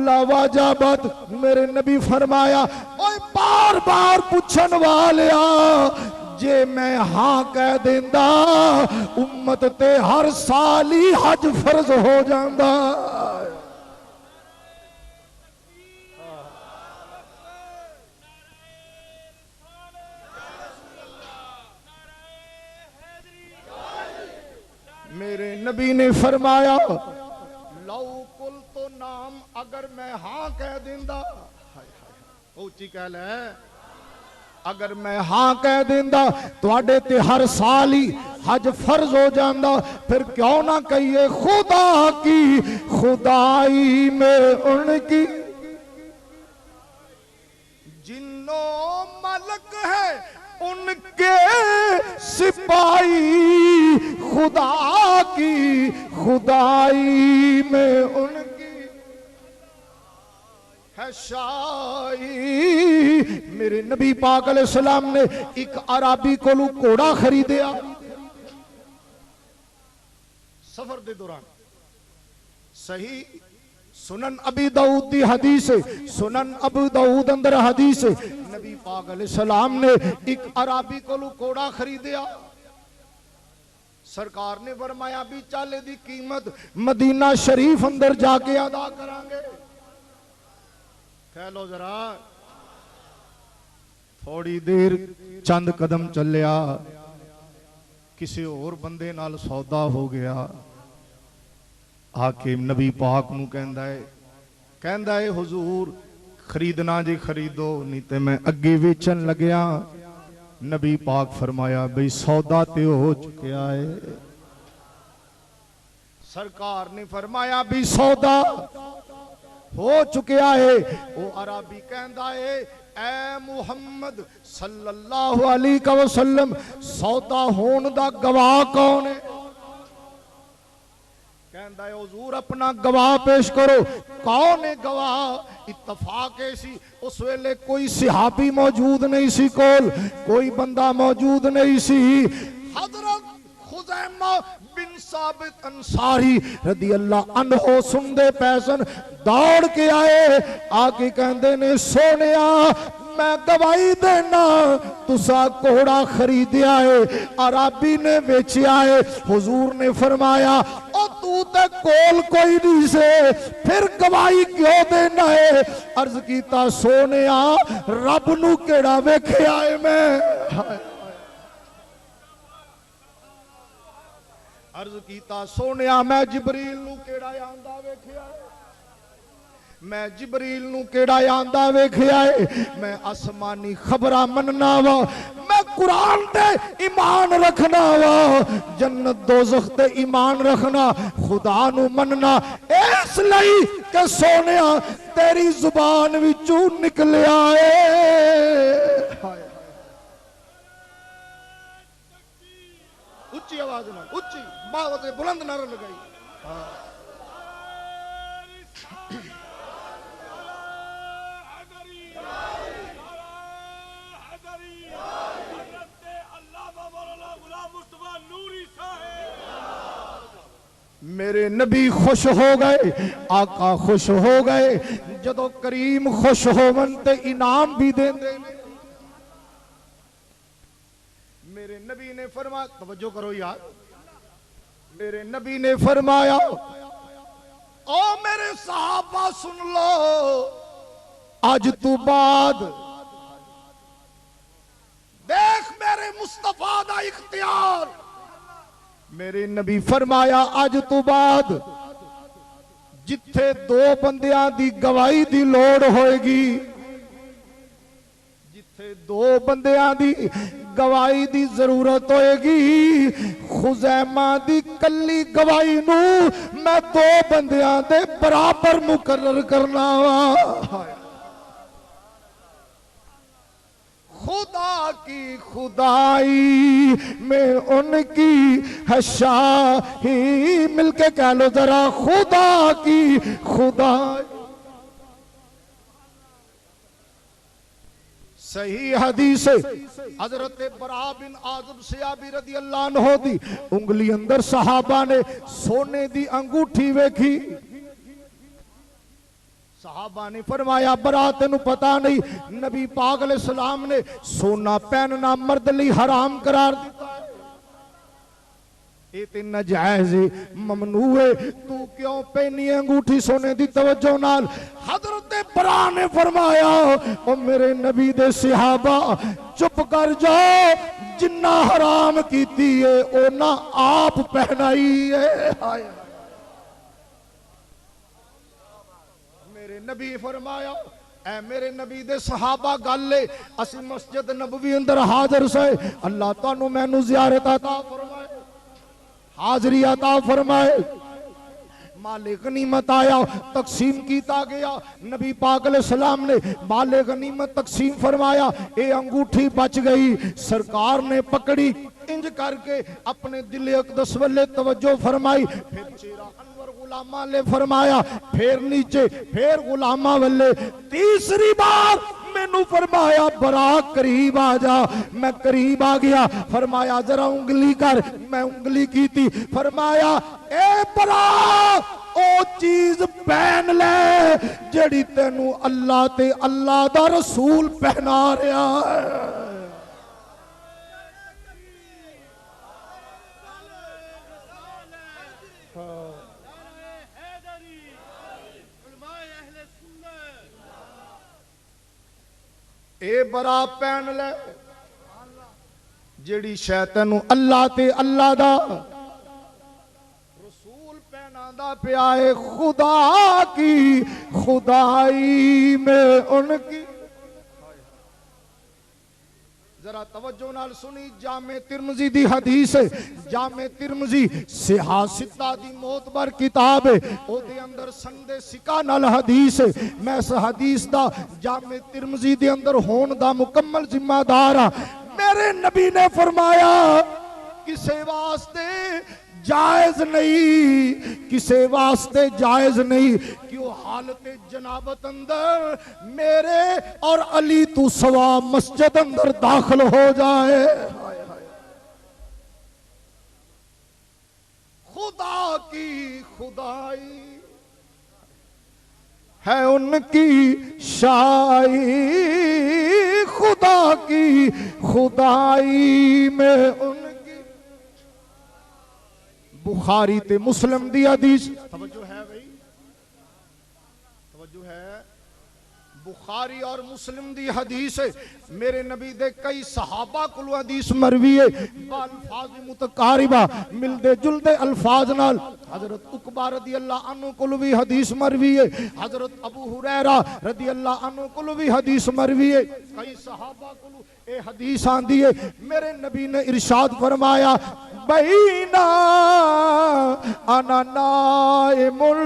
लवाजबत मेरे नबी फरमाया ओए बार बार पूछन वालिया जे मैं हाँ कह देंदा उम्मत ते हर साल ही हज फर्ज हो जांदा मेरे नबी ने फरमाया लौ कुल तो नाम अगर मैं हाँ कह देंदा ऊंची कह ले अगर मैं हाँ कह देंदा तुहाडे ते हर साल ही हज फर्ज हो जांदा फिर क्यों ना कहिए खुदा की खुदाई में उनकी जिन्नो मलक है उनके सिपाही खुदा की खुदाई में उनकी है शाई। मेरे नबी पाक अलैहिस्सलाम ने एक अराबी कोलू घोड़ा खरीदया सफर के दौरान। सही सुनन अबी दाऊद दी हदीस है, सुनन अबू दाऊद अंदर हदीस है, नबी पाक अलैहिस्सलाम ने एक अराबी कोलू घोड़ा खरीदया। सरकार ने फरमाया भी चल दी कीमत मदीना शरीफ अंदर जाके अदा करांगे। कह लो जरा। थोड़ी देर चंद कदम चलिया, किसी और बंदे नाल सौदा हो गया। आके नबी पाक नू कहंदा है हुजूर खरीदना जी खरीदो, नहीं ते मैं अगे वेचन लगया। नबी पाक फरमाया बई सौदा ते हो चुका है। सरकार ने फरमाया भी सौदा हो चुका है। वो अराबी कहंदा है ऐ मुहम्मद सल्लल्लाहु अलैहि वसल्लम सौदा होने दा गवाह कौन है? कहंदा है हुजूर अपना गवाह पेश करो। कौन है गवाह? इत्तफाक ऐसी उस वेले कोई सहाबी मौजूद नहीं सी, कोई बंदा मौजूद नहीं सी। हजरत खुज़ैमा बिन साबित अंसारी रदी अल्लाह अन्हो सुनदे पैसन दौड़ के आए। आके कहंदे ने सोनिया मैं गवाही देना तुसा घोड़ा खरीदया है, अराबी ने बेचा है। हुजूर ने फरमाया ओ तू ते कोल कोई नहीं से, फिर गवाही क्यों देना है? अर्ज कीता सोनिया रब नू केड़ा वेख्या है मैं। अर्ज कीता सोनिया मैं जिबरील नू केड़ा आंदा वेख्या है, मैं जिबरील नू केड़ा आंदा वेख्या है। मैं आसमानी खबरां मनना वा, मैं कुरान ते ईमान रखना वा, जन्नत दोज़ख ते ईमान रखना, खुदा नू मनना। इसलिए कि सोनिया तेरी जुबान विचों निकलिया है। उच्ची आवाज ना, उच्ची बात बुलंद नारा लगाई। मेरे नबी खुश हो गए, आका खुश हो गए। जदों करीम खुश होवन ते इनाम भी देंदे ने। मेरे नबी ने फरमाया, तवज्जो करो यार, मेरे नबी ने फरमाया ओ मेरे सहाबा सुन लो, आज तू बाद देख मेरे मुस्तफा दा इख्तियार। मेरे नबी फरमाया आज तो बाद जिथे दो बंदियां दी गवाही दी लोड़ होएगी, जिथे दो बंदियां दी गवाही दी जरूरत होएगी, खुज़ैमा दी कल्ली गवाही नू मैं दो बंदियां दे बराबर मुकर्रर करना वा। खुदा की खुदाई में उनकी है शाही। मिलके कह लो जरा खुदा की खुदाई। सही हदीस हजरत बरा बिन आज़िब सियाबी रदी अल्लाह अन्हु दी उंगली अंदर सहाबा ने सोने दी अंगूठी वेखी। सहाबा ने फरमाया बरा तेनू पता नहीं नबी पाक अलैहिस्सलाम ने सोना पहनना मर्द लई हराम करार दिता है, ये ते नाजायज ममनू है, तू क्यों पहनी अंगूठी सोने दी? तवज्जो नाल हजरत बरा ने फरमाया ओ मेरे नबी दे सहाबा चुप कर जाओ, जिन्ना हराम कीती है ओना आप पहनाई है। हाय नबी फरमाया ऐ मेरे नबी दे सहाबा गल है, असी मस्जिद नबवी अंदर हाजिर से, अल्लाह तानू मैनू ज़ियारत अता फरमाए, हाजरी अता फरमाए। माले गनीमत आया तकसीम किया गया, नबी पाक अलैहिस्सलाम ने माले गनीमत तकसीम फरमाया, ये अंगूठी बच गई। सरकार ने पकड़ी इंज करके अपने दिल अक़दस वाले तवज्जो फरमाई, फिर चेहरा अनवर गुलामा ले फरमाया, फिर नीचे, फिर गुलामा वाले, तीसरी बार मैनू फरमाया बरा करीब आ जा। मैं करीब आ गया, फरमाया जरा उंगली कर, मैं उंगली की थी, फरमाया ए बरा ओ चीज पहन ले जड़ी तेनू अल्लाह ते अल्लाह दा रसूल पहना रहा है। ए बरा पहन ले जेड़ी शै तैनू अल्लाह ते अल्लाह दा रसूल पहनादा पिया है। खुदा की खुदाई में उनकी, जरा तवज्जो नाल सुनी, जामे तिरमिज़ी दी हदीस है। जामे तिरमिज़ी सियासता दी मोतबर किताब है, ओदे अंदर संदे सिका नाल हदीस है। मैं इस हदीस दा जामे तिरमिज़ी दे अंदर होने दा मुकम्मल जिम्मेदार हां। मेरे नबी ने फरमाया किसे वास्ते जायज नहीं, किसे वास्ते जायज नहीं कि वो हालत जनाबत अंदर मेरे और अली तू सवा मस्जिद अंदर दाखिल हो जाए। खुदा की खुदाई है उनकी शाई, खुदा की खुदाई में उनकी। बुखारी ते मुस्लिम दी हदीस, तवज्जो है भाई, तवज्जो है, बुखारी और मुस्लिम दी हदीस है। मेरे नबी दे कई सहाबा को हदीस मरवी है, अल्फाज मुतकारिबा मिलदे जुलदे अल्फाज नाल। हजरत उकबा रदी अल्लाह अन्हु को भी हदीस मरवी है, हजरत अबू हुरैरा रदी अल्लाह अन्हु को भी हदीस मरवी है। कई सहाबा को ए हदीस आंदी है। मेरे नबी ने इरशाद फरमाया बैना अना नाइमुल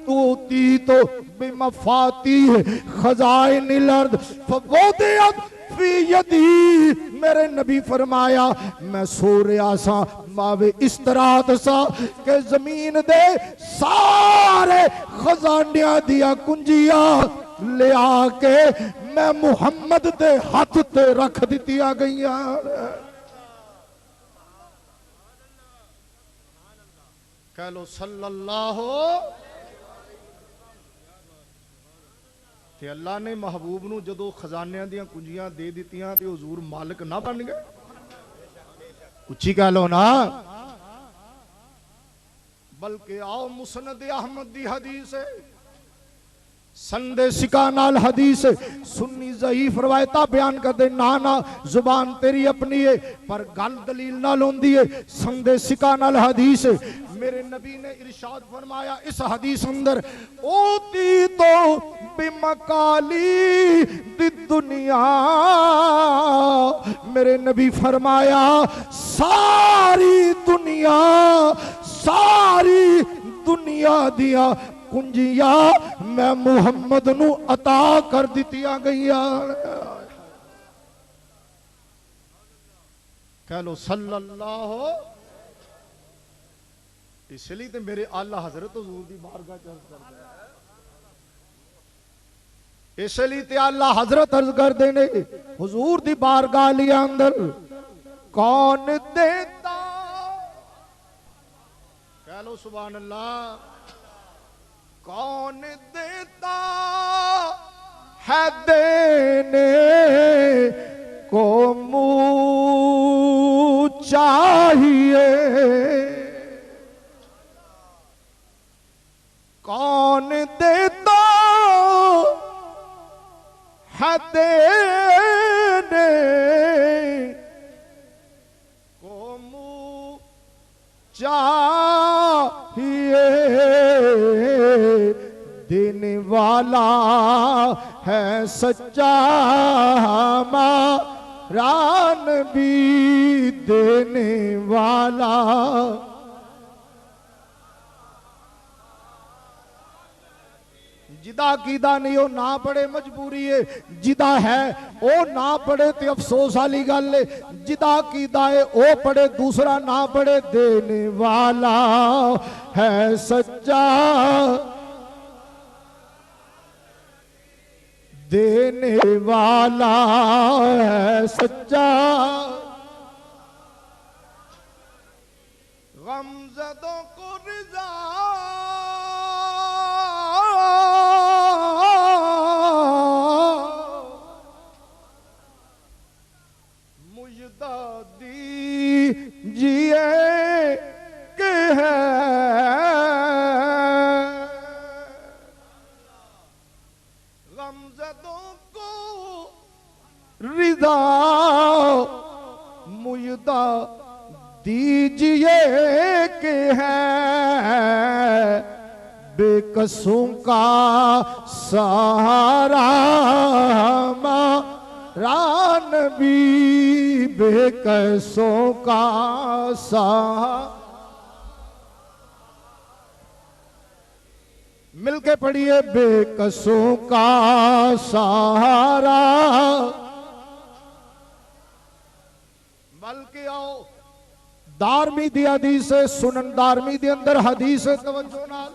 तूती तो बिमफातीह खजाइनिल अर्द फवदियत फी यदी। मेरे नबी फरमाया मैं सो रहा सा मावे इस तरह सा के जमीन दे सारे खजानिया दिया कुंजिया ले आके मैं मुहम्मद दे हाथ ते रख दितिया गई। कह लो सल्लल्लाहु। ते अल्लाह ने महबूब नू जदों खजानियां दियां कुंजियां दे दितियां ते हुजूर मालिक ना बन गए। उच्ची कह लो ना। बल्कि आओ मुसनद अहमद दी हदीस है, संदे सिका नाल हदीस है। सुन्नी ज़ईफ रवायता बयान कर दे, ना ना जुबान तेरी अपनी है पर गल दलील नाल होंदी है। संदे सिका नाल हदीस है। मेरे नबी ने इरशाद फरमाया इस हदीस अंदर ओती तो बिमकाली दी दुनिया। मेरे नबी फरमाया सारी दुनिया दिया कुंजिया मैं मुहम्मद नू अता कर दितिया गई। कह लो सल्लल्लाहु। इसलिए तो मेरे आला हजरत हुजूर दी बारगाह च अर्ज करदा है, इसलिए ते आला हजरत अर्ज करदे ने हुजूर दी बारगाह लिया अंदर कौन देता। कह लो सुभान अल्लाह। कौन देता है देने को मुँह चाहिए। कौन देता है देने को मुँह चाहिए। देने वाला है सच्चा हमारा नबी, देने वाला। जिदा कीदा नहीं वो ना पढ़े मजबूरी है, जिदा है वो ना पढ़े तो अफसोस वाली गल है, जिदा कीदा है वो पढ़े दूसरा ना पढ़े, देने वाला है सच्चा, देने वाला है सच्चा, गमज़दों को रिज़ा मुजदा दीजिए के है, गमज़दों को रिज़ा मुजदा दीजिए के है, बेकसों का सहारा हमारा नबी, बेकसों का सहारा। मिलके पढ़िए, बेकसों का सहारा। बल्कि आओ दारमी दी हदीस सुनन दारमी दे अंदर हदीस तवज्जो नाल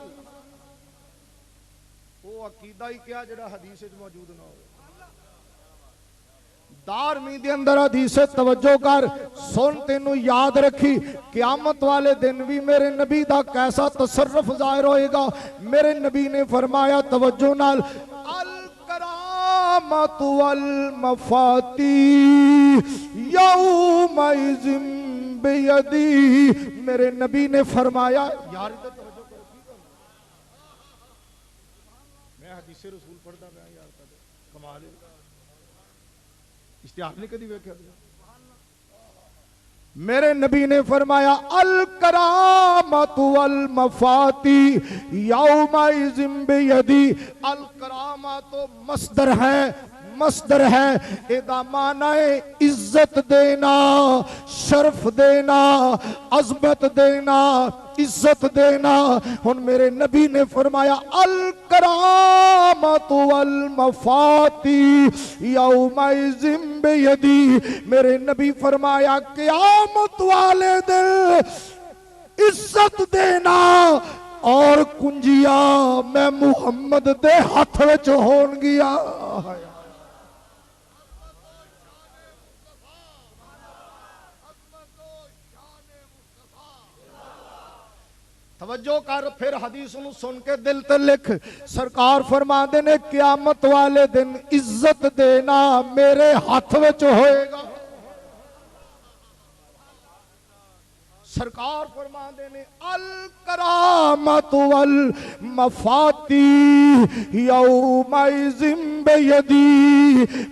वो अकीदा ही क्या जड़ा हदीस विच मौजूद ना हो। दारमी दे अंदर हदीस तवज्जो कर सुन, तेनू याद रखी क़यामत वाले दिन भी मेरे नबी दा कैसा तसर्रुफ जाहिर होएगा। मेरे नबी ने फरमाया तवज्जो नाल, अल करामतु वल मफाती यौमइज़िन बेयदी। मेरे नबी ने फरमाया, यार इधर तवज्जो करो, मैं हदीस रसूल पढ़दा मैं यार, कमाल है, इश्तिहार नहीं कदी वेख्या। मेरे नबी ने फरमाया, अल करामतु वल मफाती यौमइज़िन बेयदी। अल करामा तो मस्दर है, मस्दर है, एदा माना है इज्जत देना, शर्फ देना, अजमत देना, इज्जत देना। हुन मेरे नबी ने फरमाया, अल करामतु वल मफाती यौमइज़िन बेयदी। मेरे नबी फरमाया, क़यामत वाले दिन इज्जत देना और कुंजिया मैं मुहम्मद दे हाथ विच होणगियां। तवज्जो कर, फिर हदीस नूं सुन के दिल ते लिख। सरकार फरमाते ने, क़यामत वाले दिन इज्जत देना मेरे हाथ विच होएगा। सरकार फरमाते ने, अल करामतु वल मफाती यौमइज़िन बेयदी।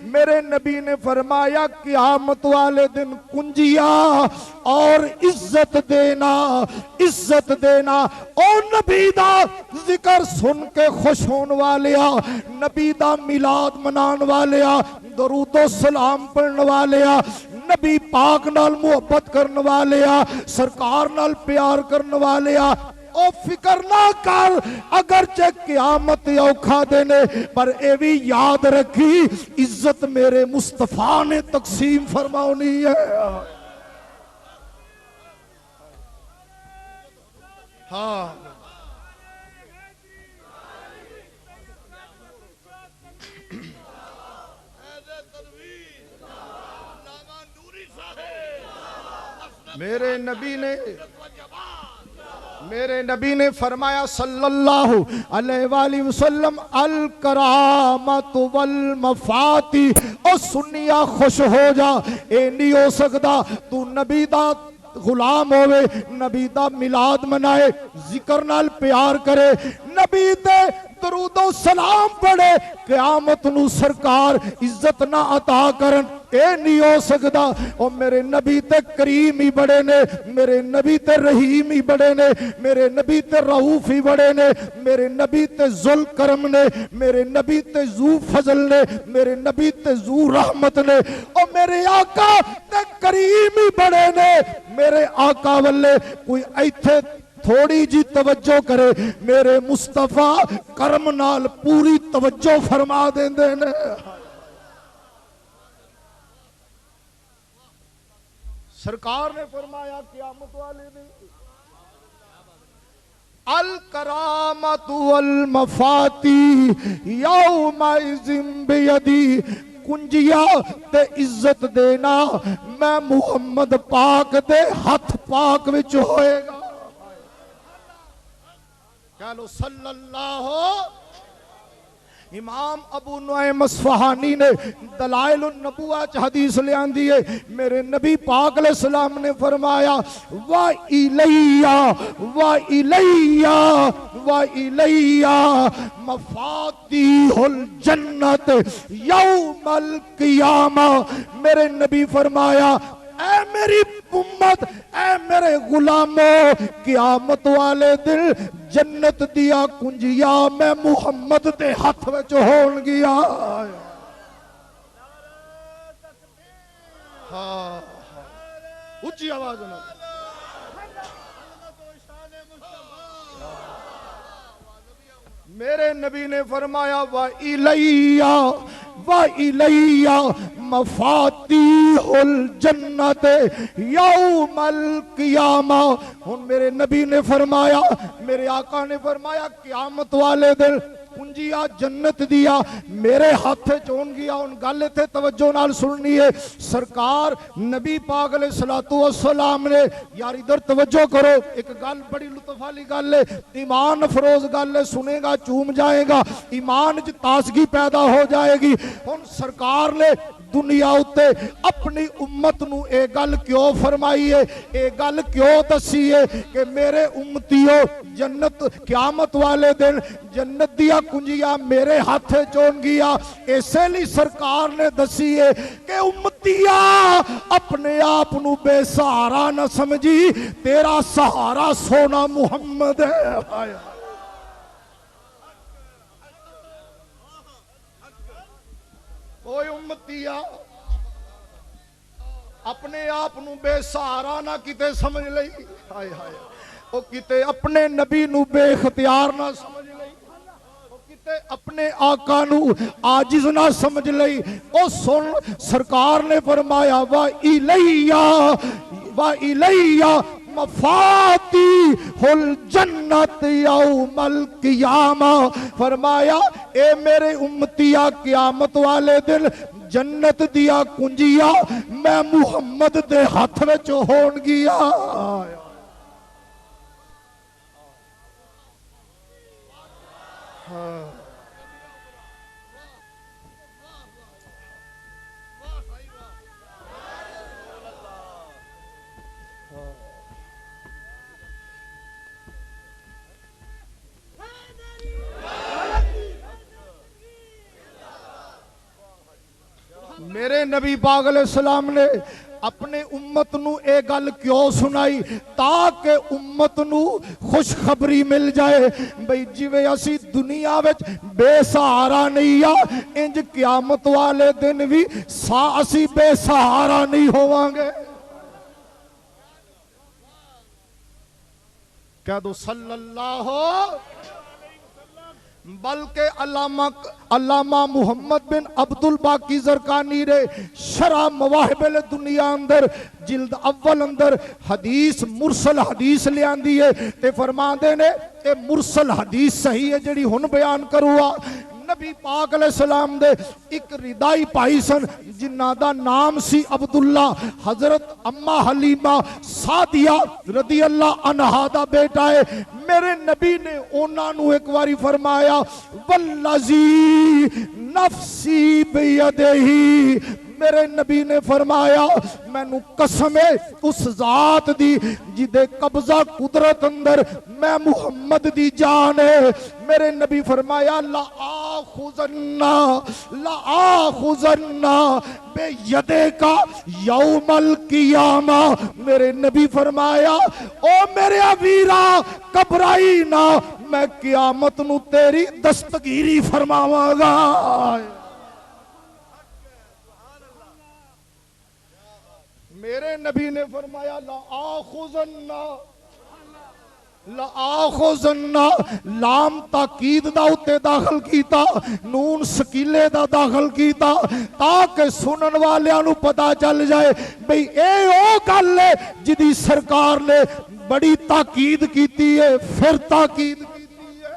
मेरे नबी ने फरमाया, क़यामत वाले दिन कुंजिया और इज्जत देना, इज्जत देना। ओ नबी दा जिक्र सुन के खुश होने वाले, नबी दा मिलाद मनाने वाले, दरूदो सलाम पढ़ने वाले, नबी पाक नाल मुहब्बत करने वाले, सरकार नाल प्यार करने वाले, ओ फिकर ना कर, अगरचे क़यामत औखा देने, पर ए भी याद रखी इज्जत मेरे मुस्तफा ने तकसीम फरमानी है। हाँ, मेरे नबी ने फरमाया सल्लल्लाहु अलैहि वसल्लम, अल करामतु वल मफाती। ओ सुनिया खुश हो जा, ए नहीं हो सकता तू नबी दा गुलाम होवे, नबी दा मिलाद मनाए, जिक्र नाल प्यार करे, नबी ते दरूदो सलाम पढ़े, क़यामत नू सरकार इज्जत ना अता करन, ए नहीं हो सकता। और मेरे नबी ते करीम ही बड़े ने, मेरे नबी ते रहीम ही बड़े ने, मेरे नबी ते रऊफ ही बड़े ने, मेरे नबी ते जुल करम ने, मेरे नबी ते जू फजल ने, मेरे नबी ते जू रहमत ने। और मेरे आका ते करीम ही बड़े ने, मेरे आका वल्ले कोई इत्थे थोड़ी जी तवज्जो करे, मेरे मुस्तफा करम नाल पूरी तवज्जो फरमा देंदे ने। सरकार ने फरमाया क़यामत वाले दिन अल करामतु वल मफाती यौमा इज़िन बियदी, कुंजिया ते इज्जत देना मैं मुहम्मद पाक दे हथ पाक विच होएगा। कह लो सल्लल्लाहु। इमाम अबू नुऐम अस्फहानी ने दलाइल नबुवा च हदीस ले आंदी है, मेरे नबी पाक अलैहिस्सलाम ने फरमाया वा इलैया वा इलैया वा इलैया मफातीहुल जन्नत यौमल क़ियामा। मेरे नबी फरमाया ऐ मेरी उम्मत, ऐ मेरे गुलामों, क़यामत वाले दिन जन्नत दिया कुंजिया मैं मुहम्मद दे हथ विच होण गया। हाँ उच्ची आवाज में मेरे नबी ने फरमाया वा इलैया मफातीहुल जन्नत यौमल क़ियामा। हुन मेरे नबी ने फरमाया, मेरे आका ने फरमाया क़यामत वाले दिन कुंजिया जन्नत दिया मेरे हाथ च होणगियां। हुन गल इत्थे तवज्जो नाल सुननी है। सरकार नबी पाक अलैहिस्सलातु वस्सलाम ने, यार इधर तवज्जो करो, एक गल बड़ी लुत्फ वाली गल है, ईमान अफरोज गल है, सुनेगा चूम जाएगा, ईमान च ताजगी पैदा हो जाएगी। हुन सरकार ने दुनिया उत्ते अपनी उम्मत नू ये गल क्यों फरमाई है, ये गल क्यों दसी है कि मेरे उम्मतियों जन्नत क़यामत वाले दिन जन्नत दिया कुंजिया मेरे हाथ चोन गया। इसलिए सरकार ने दसी है कि उम्मतिया अपने आप नू बेसहारा न समझी, तेरा सहारा सोना मुहम्मद है। ओए उम्मतिया अपने आप नू बेसहारा ना किते समझ लई, हाय हाय ओ किते अपने नबी नू बेख्तियार ना समझ लई, ओ किते अपने आका नू आजिज ना समझ लई। ओ सुन सरकार ने फरमाया वा इलैया मफातीहुल जन्नत यौमल क़ियामा। फरमाया ए मेरे उम्मतिया क़यामत वाले दिन जन्नत दिया कुंजिया मैं मुहम्मद दे हाथ विच होण गया। हाँ। मेरे नबी पाक अलैहिस्सलाम ने अपने उम्मत नू ये गल क्यों सुनाई, ताकि उम्मत नू खुशखबरी मिल जाए बई जिवें असी दुनिया विच बेसहारा नहीं आ, इंज क़यामत वाले दिन भी असी बेसहारा नहीं होवांगे। कह दो सल्लल्लाहु। बल्कि अल्लामा मुहम्मद बिन अब्दुल बाकी ज़रकानी ने शरह मवाहिबुल दुनिया अंदर जिल्द अव्वल अंदर हदीस मुरसल हदीस लियांदी है ते फरमांदे ने ये मुरसल हदीस सही है जेड़ी हुन बयान करूआ। नबी पाक अलैहिस्सलाम दे एक रिदाई भाई सन जिन्ना दा नाम सी अब्दुल्ला, हजरत अम्मा हलीमा सादिया रदी अल्लाह अन्हा दा बेटा है। मेरे नबी ने उन्हां नू एक बारी फरमाया वल्लज़ी नफ्सी बियदिही, मेरे नबी ने फरमाया मैनू कसम है उस जात दी जिदे कब्जा कुदरत अंदर मैं मुहम्मद दी जान है। मेरे नबी फरमाया ला आखुज़न्ना बेयदे का यौमल क़ियामा। मेरे नबी फरमाया ओ मेरे वीरा घबराई ना, मैं क़यामत नू तेरी दस्तगीरी फरमावांगा। मेरे नबी ने फरमाया ला आखुज़न्ना लाखोजन्ना लाम ताकीद दा उत्ते दाखल कीता, नून सकीले दा दाखल कीता, ताकि सुनन वालियां नू पता चल जाए भाई ए ओ गल है जिदी सरकार ने बड़ी ताकीद कीती है। फिर ताकीद कीती है।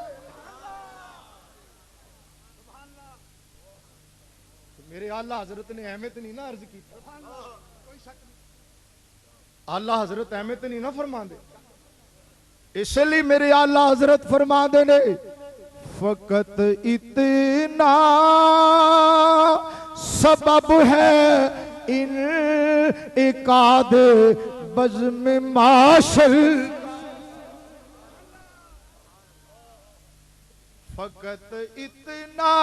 मेरे आला हजरत ने अहमियत नहीं ना अर्ज की, आला हजरत अहमियत नहीं ना फरमाते, इसलिए मेरे आला हजरत फरमाते ने फकत इतना सबब है इन एकाद बज़्म माशर, फकत इतना।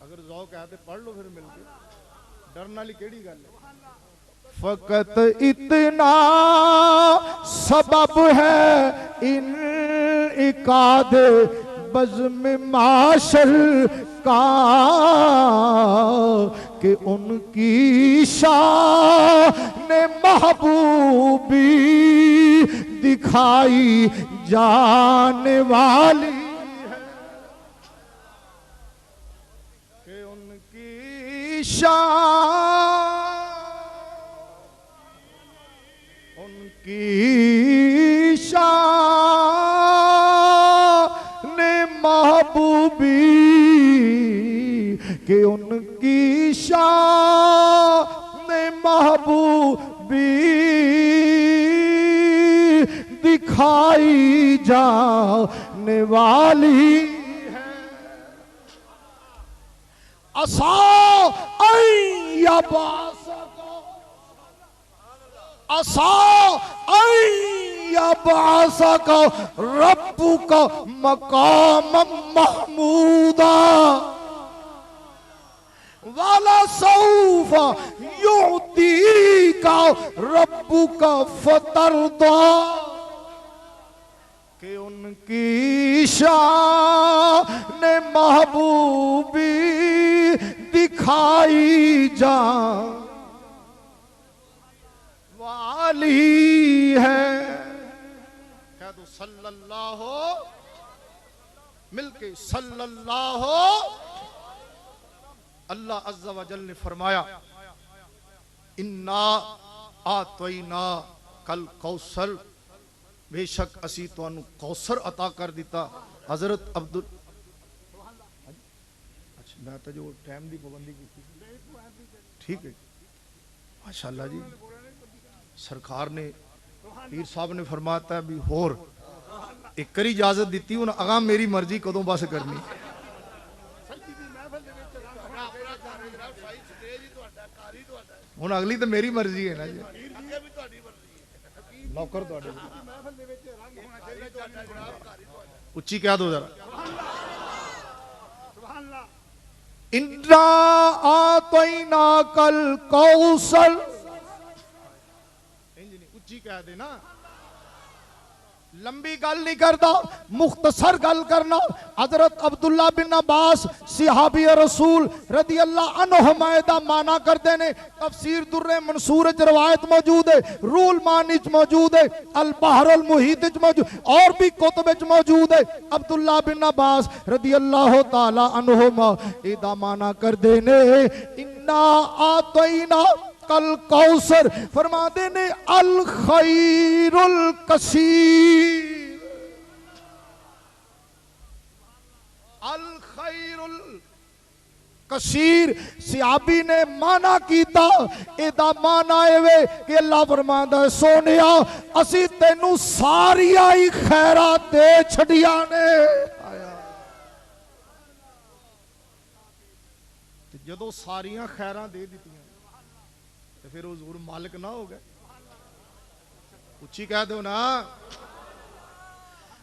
अगर ज़ौक़ है तो पढ़ लो फिर मिलके, डरने वाली केड़ी गल है। फकत इतना सबब है इन इकाद बज़्म माशर का कि उनकी शान महबूबी दिखाई जाने वाली है, कि उनकी शान की शान महबूबी, कि उनकी शान महबूबी दिखाई जाने वाली है। असा या असा बासा का रब्बु का मकाम महमूदा वाला सौफा युती का रब्बु का फतरदा, कि उनकी शान महबूबी दिखाई जा वाली है। कह दो सल्लल्लाहु, मिलके सल्लल्लाहु। अल्लाह अज़्ज़ा व जल ने फरमाया इन्ना आतैना कल कौसर, बेशक असी तुहानू कौसर अता कर दिता। हजरत अब्दुल, अच्छा मैं तो जो टाइम की पाबंदी की, ठीक है माशाअल्लाह जी। सरकार ने पीर साहब ने फरमाता है भी होर एक करी इजाजत दी, हूं अगा मेरी मर्जी कदों बस करनी। हूं अगली तो मेरी मर्जी है ना जी, नौकर तुहाडे। उच्ची कह दो जरा, इन्ना आतैना कल कौसर, उच्ची कह देना। लंबी गल नहीं करता, मुख्तसर गल करना। हजरत अब्दुल्ला बिन अब्बास सिहाबी रसूल रदी अल्लाह अन्हुमा दा माना करते ने। तफसीर दुर्रे मंसूर च रवायत मौजूद है, रूल मानी च मौजूद है, अल बहर अल मुहीत च मौजूद, और भी कुतुब च मौजूद है। अब्दुल्ला बिन अब्बास रदी अल्लाह तआला अन्हुमा एदा माना करते ने इन्ना आतैना कल कौसर, फरमाते ने अल खैरुल कसीर, अल खैरुल कसीर। सियाबी ने माना कीता, एदा माना एवे कि अल्लाह फरमांदा है सोनिया असी तेनू सारिया ही खैरा दे छड़िया ने। जदों सारिया खैरा दे दित्तियां तो फिर हुजूर मालिक ना हो गए। उच्ची कह दो ना।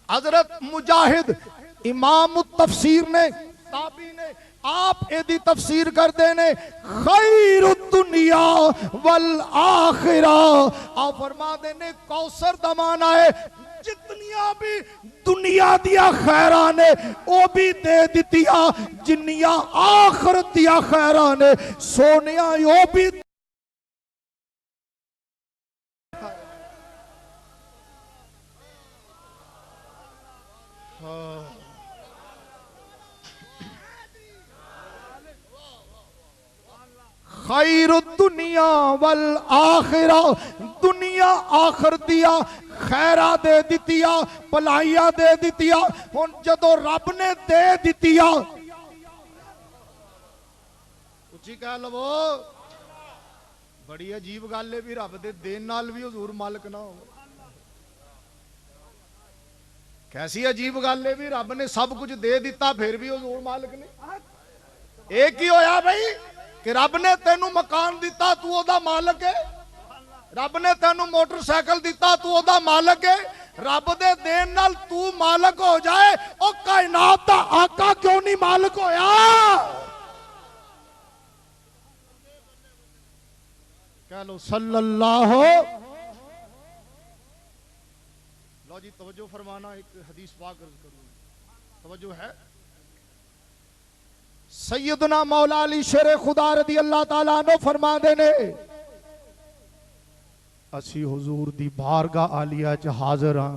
हजरत मुजाहिद इमाम तफसीर ने, ताबी ने, आप एदी तफसीर करते ने खैरुद दुनिया वल आखिरा। आप फरमाते ने कौसर दा माना है जितनियां भी दुनिया दिया खैरा ने वो भी दे दितिया, जिन्नियां आखिरत दिया खैरा ने सोनिया वो भी खैर दुनिया वल आखिरा, दुनिया आखिर दिया खैरा दे दितिया, भलाइया दे दितिया। हुण जदों रब ने दे दितिया, उच्ची कह लवो, बड़ी अजीब गल है भी रब दे देन नाल भी हुजूर मालिक ना हो। कैसी अजीब गल है भी रब ने सब कुछ दे दिता फिर भी हुजूर मालिक नहीं। एक ही होया भाई कि रब ने तेनू मकान दिता, तू ओदा मालिक है। रब ने तेनू मोटरसाइकिल दिता, तू ओदा मालिक है। रब दे देन नाल तू मालिक हो जाए, ओ कायनात दा आका क्यों नहीं मालिक होया? कह लो सल्लल्लाहु। लो जी तवज्जो फरमाना, एक हदीस पाक अर्ज करूं, तवज्जो है। सैयदना मौला अली शेर खुदा रदी अल्लाह ताला अन्हु फरमांदे ने, असी हुजूर दी बारगाह आलिया च हाजिर हां।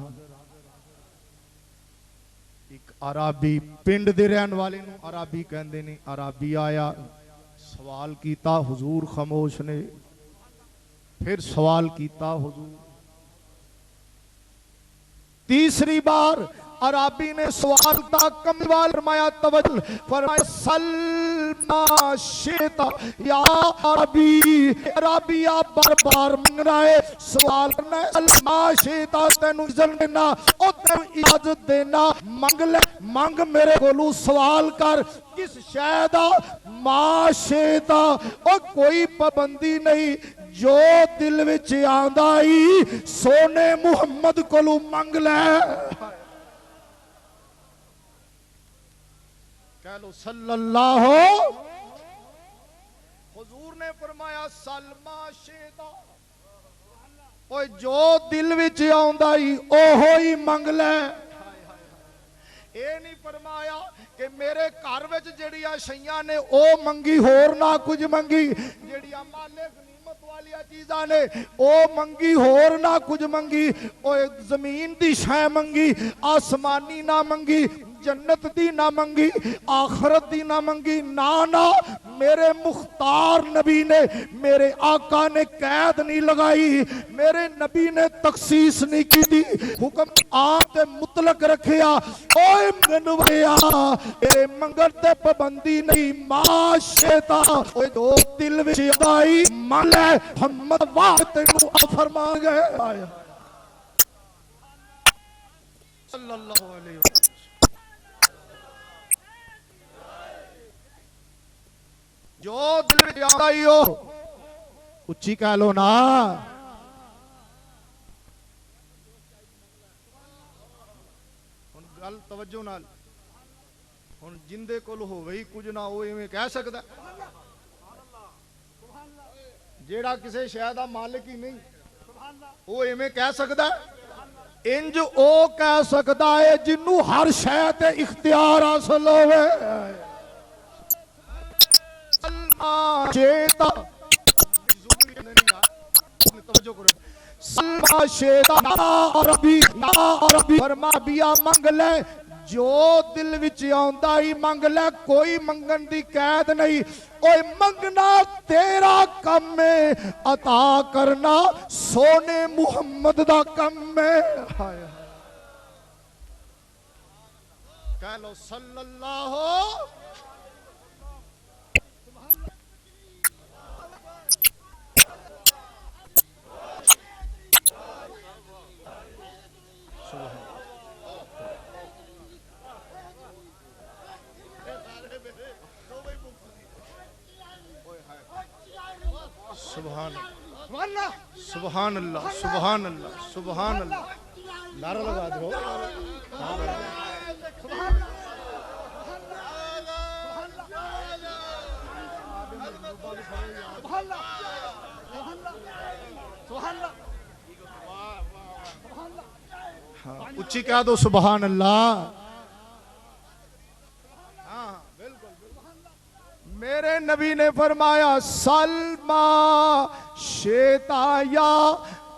एक अराबी, पिंड दे रहन वाले नूं अराबी कहंदे ने। अराबी आया, सवाल कीता, हुजूर खामोश ने। फिर सवाल कीता, हुजूर। तीसरी बार अराबी ने सवाल का कमवाल फरमाया, तवज्जो फरमाया, सल्मा शेता या अरबी। अरबी आप बार बार मंग रहा है, सवाल करना है। सल्मा शेता, तेनू इज्जत देना, ओ तेनू इजाजत देना, मंग ले, मंग मेरे कोलू सवाल कर। किस शय दा? मा शेता, ओ कोई पाबंदी नहीं, जो दिल विच आंदा ही सोने मुहम्मद कोलू मंग ले। कह लो सल्लल्लाहु। हुजूर ने फरमाया, सलमा शेता, ओए जो दिल विच आंदा ही ओहो ही मंग ले। ये नहीं फरमाया कि मेरे घर विच जेड़ियां शैयां ने ओ मंगी, होर ना कुछ मंगी। जेड़ियां मालिक नियमत वालियां चीज़ां ने ओ मंगी, होर ना कुछ मंगी। ओए जमीन दी शै मंगी, आसमानी ना मंगी, जन्नत दी ना मंगी, आखरत दी ना मंगी। ना ना, मेरे मुख्तार नबी ने, मेरे आका ने कैद नहीं लगाई, मेरे नबी ने तखसीस नहीं की थी, हुक्म आते मुतलक रखिया। ओए मनवया, तेरे मंगल ते पाबंदी नहीं। माशेता, ओए दो दिल विच आई मले मोहम्मद वाह तेनू फरमा गए सल्लल्लाहु अलैहि वसल्लम। जो दिल में आंदा ही हो, उच्ची कह लो ना। हुण गल तवज्जो नाल, हुण जिंदे कोल होवे ही कुछ ना हो, इवें कह सकदा? जेड़ा किसी शय दा मालिक ही नहीं, वो इवें कह सकदा? इंज ओ कह सकदा है जिन्नू हर शय ते इख्तियार हासिल होवे। शेता, फरमा बिया मंग ले, जो दिल विच आंदा ही मंग ले, कोई मंगन दी कैद नहीं। ओए मंगना तेरा कम है, अता करना सोने मुहम्मद दा कम है। कह लो सल्लल्लाहु। सुभान अल्लाह, सुभान अल्लाह, सुभान अल्लाह, सुभान अल्लाह। नारा लगा दो। हाँ, उच्ची कह दो सुभान अल्लाह। मेरे नबी ने फरमाया, सलमा शेता या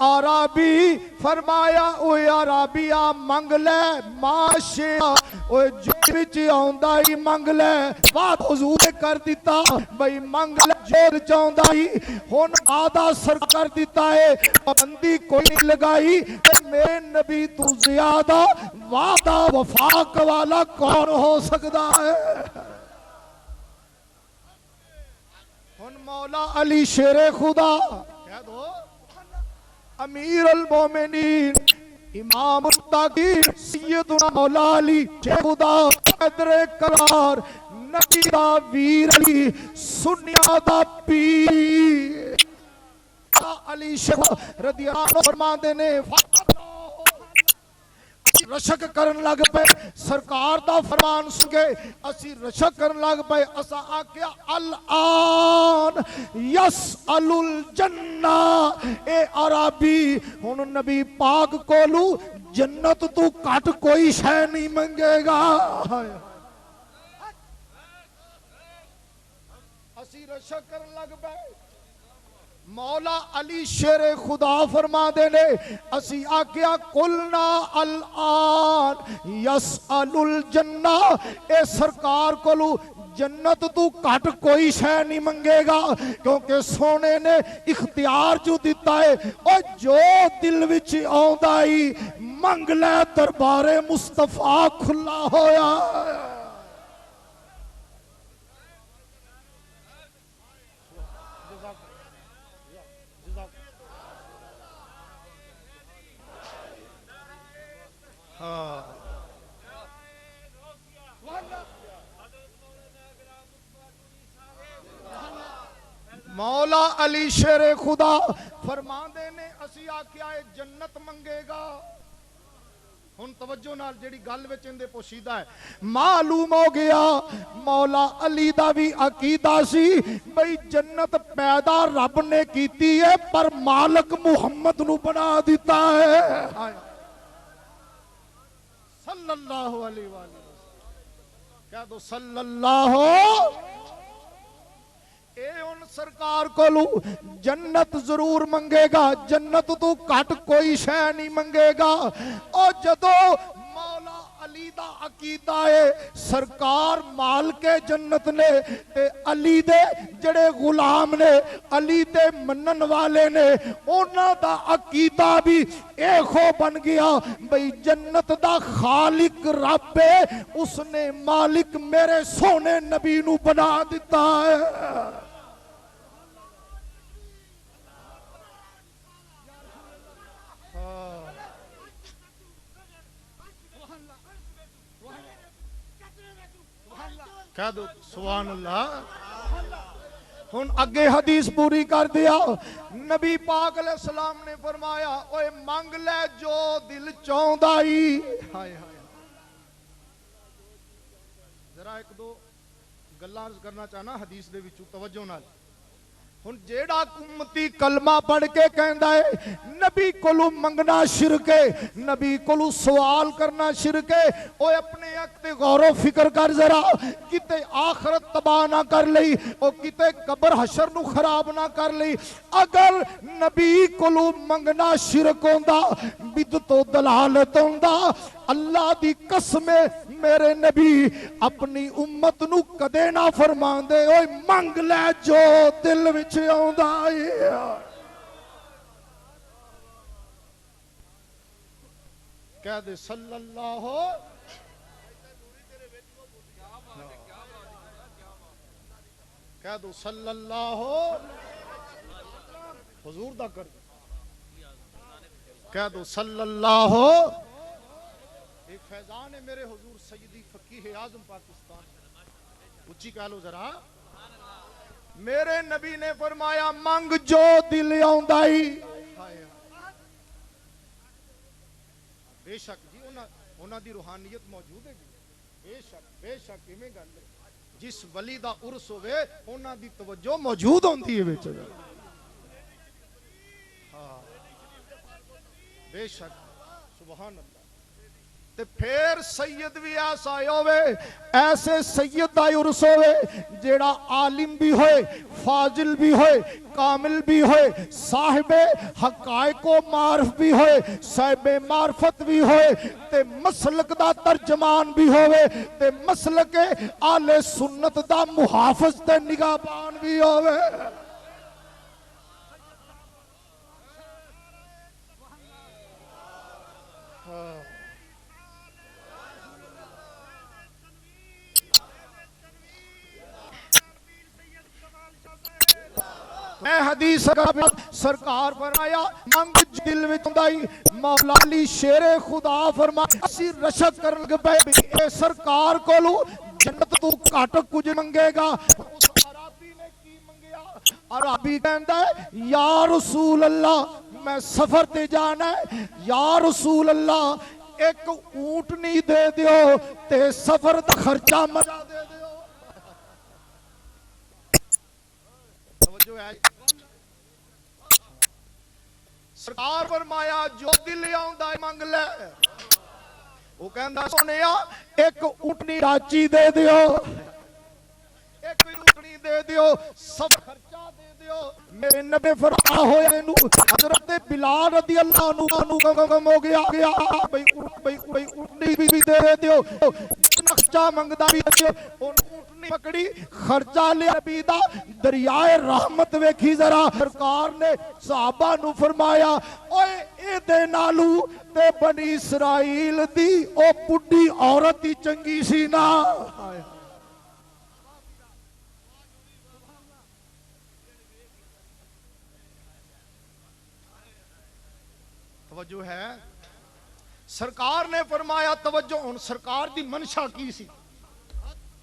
आराबी फरमाया ओ आराबिया मंग ले माशिया ओ जेल विच आउंदा ही मंग ले बात हुजूर ने कर दिता बई मंग ले जेल चाहुंदा ही हुन आदा सर कर दिता है पाबंदी कोई नहीं लगाई मेरे नबी तू ज्यादा वादा वफाक वाला कौन हो सकता है। हुन मौला अली शेरे खुदा कह दो अमीर अल मोमिनीन इमाम ताकीर सैयदुना मौला अली शेरे खुदा कदरे करार नबी दा वीर अली सुन्निया दा पीर अली शेख रदी अल्लाह अन्हु फरमांदे ने रशक करन लग पे सरकार दा फरमान सुन के असी रशक करन लग पे असा आख्या अल आन यसअलुल जन्ना ए अरबी हुन नबी पाक कोलू जन्नत तू घट कोई शै नहीं मंगेगा। असी रशक करन लग पे मौला अली शेरे खुदा फरमा देने असी आख्या कुलना अल आन यसअलुल जन्ना ए सरकार कोलू जन्नत तू घट कोई शै नहीं मंगेगा क्योंकि सोने ने इख्तियार जो दिता है और जो दिल विच आउंदा ही मंग ले दरबारे मुस्तफा खुला होया। मौला अली शेरे खुदा फरमांदे ने असी आख्या जन्नत मंगेगा। हुन तवज्जो नाल जेड़ी गल विच इंदे पोशीदा है मालूम हो गया मौला अली दा भी अकीदा सी बई जन्नत पैदा रब ने कीती है पर मालक मुहम्मद नू बना दिता है सल्लल्लाहु अलैहि वसल्लम। कह दो सल्लल्लाहु ए उन सरकार कोलू जन्नत जरूर मंगेगा जन्नत तो घट कोई शै नहीं मंगेगा। और जदों मौला अली दा अकीदा है सरकार माल के जन्नत ने ते अली दे जड़े गुलाम ने अली दे मनन वाले ने उन्हां दा अकीदा भी एहो बन गया बई जन्नत दा खालिक रब है उसने मालिक मेरे सोने नबी नू बना दिता है। कह दो सुभान अल्लाह। हुन अगे हदीस पूरी कर दिया नबी पाक अलैहिस्सलाम ने फरमाया ओए मंग ले जो दिल चाहुंदा ही। हाय हाय जरा एक दो गल्लां अर्ज करना चाहना हदीस दे विचों तवज्जो नाल। हुन जेड़ा उम्मती कलमा पढ़ के कहंदा है नबी कोलू मंगना शिरक है नबी कोलू सवाल करना शिरक है ओए अपने हक ते गौर फिक्र कर जरा किते आखरत तबाह ना कर लई ओ किते कब्र हशर नु खराब ना कर लई। अगर नबी कोलू मंगना शिरक होंदा बिदतो दलालत होंदा अल्लाह दी कसम मेरे नबी अपनी उम्मत नू कदे ना फरमांदे ओए मंग ले जो दिल विच आउंदा है। कह दे सल्लल्लाहु कह दो सल्लल्लाहु हुजूर दा कर कह दो सल्लल्लाहु एक फैजान है मेरे हुजूर सैयदी फकीह आजम पाकिस्तान उच्ची कह लो जरा मेरे नबी ने फरमाया मंग जो दिल आउंदा ही। बेशक जी उन्हां दी रूहानियत मौजूद है बेशक बेशक इवें गल है जिस वली दा उर्स होवे उन्हां दी तवज्जो मौजूद होंदी है विच। हां बेशक सुभान अल्लाह। ते फिर सैयद भी ऐसा होवे, ऐसे सैयद दा उर्स होवे जेड़ा आलिम भी होए, फाजिल भी होए, कामिल भी होए, साहिबे हकायको मारफ भी होए, साहिबे मार्फत भी होए, ते मसलक दा तर्जमान भी होवे, ते मसलक आले सुन्नत दा मुहाफिज ते निगाहबान भी होवे। मैं हदीस सरकार फरमाया मंग दिल विच हुंदाई मौला अली शेरे खुदा फरमाया असी रशद करन लग पए सरकार कोलू जन्नत तू घट कुछ मंगेगा। उस अराबी ने की मंगया? अराबी कहंदा है या रसूल अल्लाह मैं सफर ते जाना है, या रसूल अल्लाह एक ऊंटनी दे दियो ते सफर दा खर्चा मजा दे दियो। सरकार फरमाया जो दिल आउंदा मंग ले। वो कहंदा सोनिया एक ऊंटनी राची दे दियो, एक ऊंटनी दे दियो, सब खर्चा दे दियो। मेरे नबी फरमा होया इनु हजरत बिलाल रदी अल्लाह अन्हु हो गया भाई ऊंटनी भी दे दियो, खर्चा मंगदा भी दियो। ऊंटनी पकड़ी, खर्चा लिया नबी दा, दरियाए रहमत वेखी जरा। सरकार ने सहाबा नु फरमाया ओए एदे नालू ते बनी इसराइल दी ओ बुढ़ी औरत ही चंगी सी ना। तवज्जो है? सरकार ने फरमाया तवज्जो, हुन सरकार दी मनशा की सी,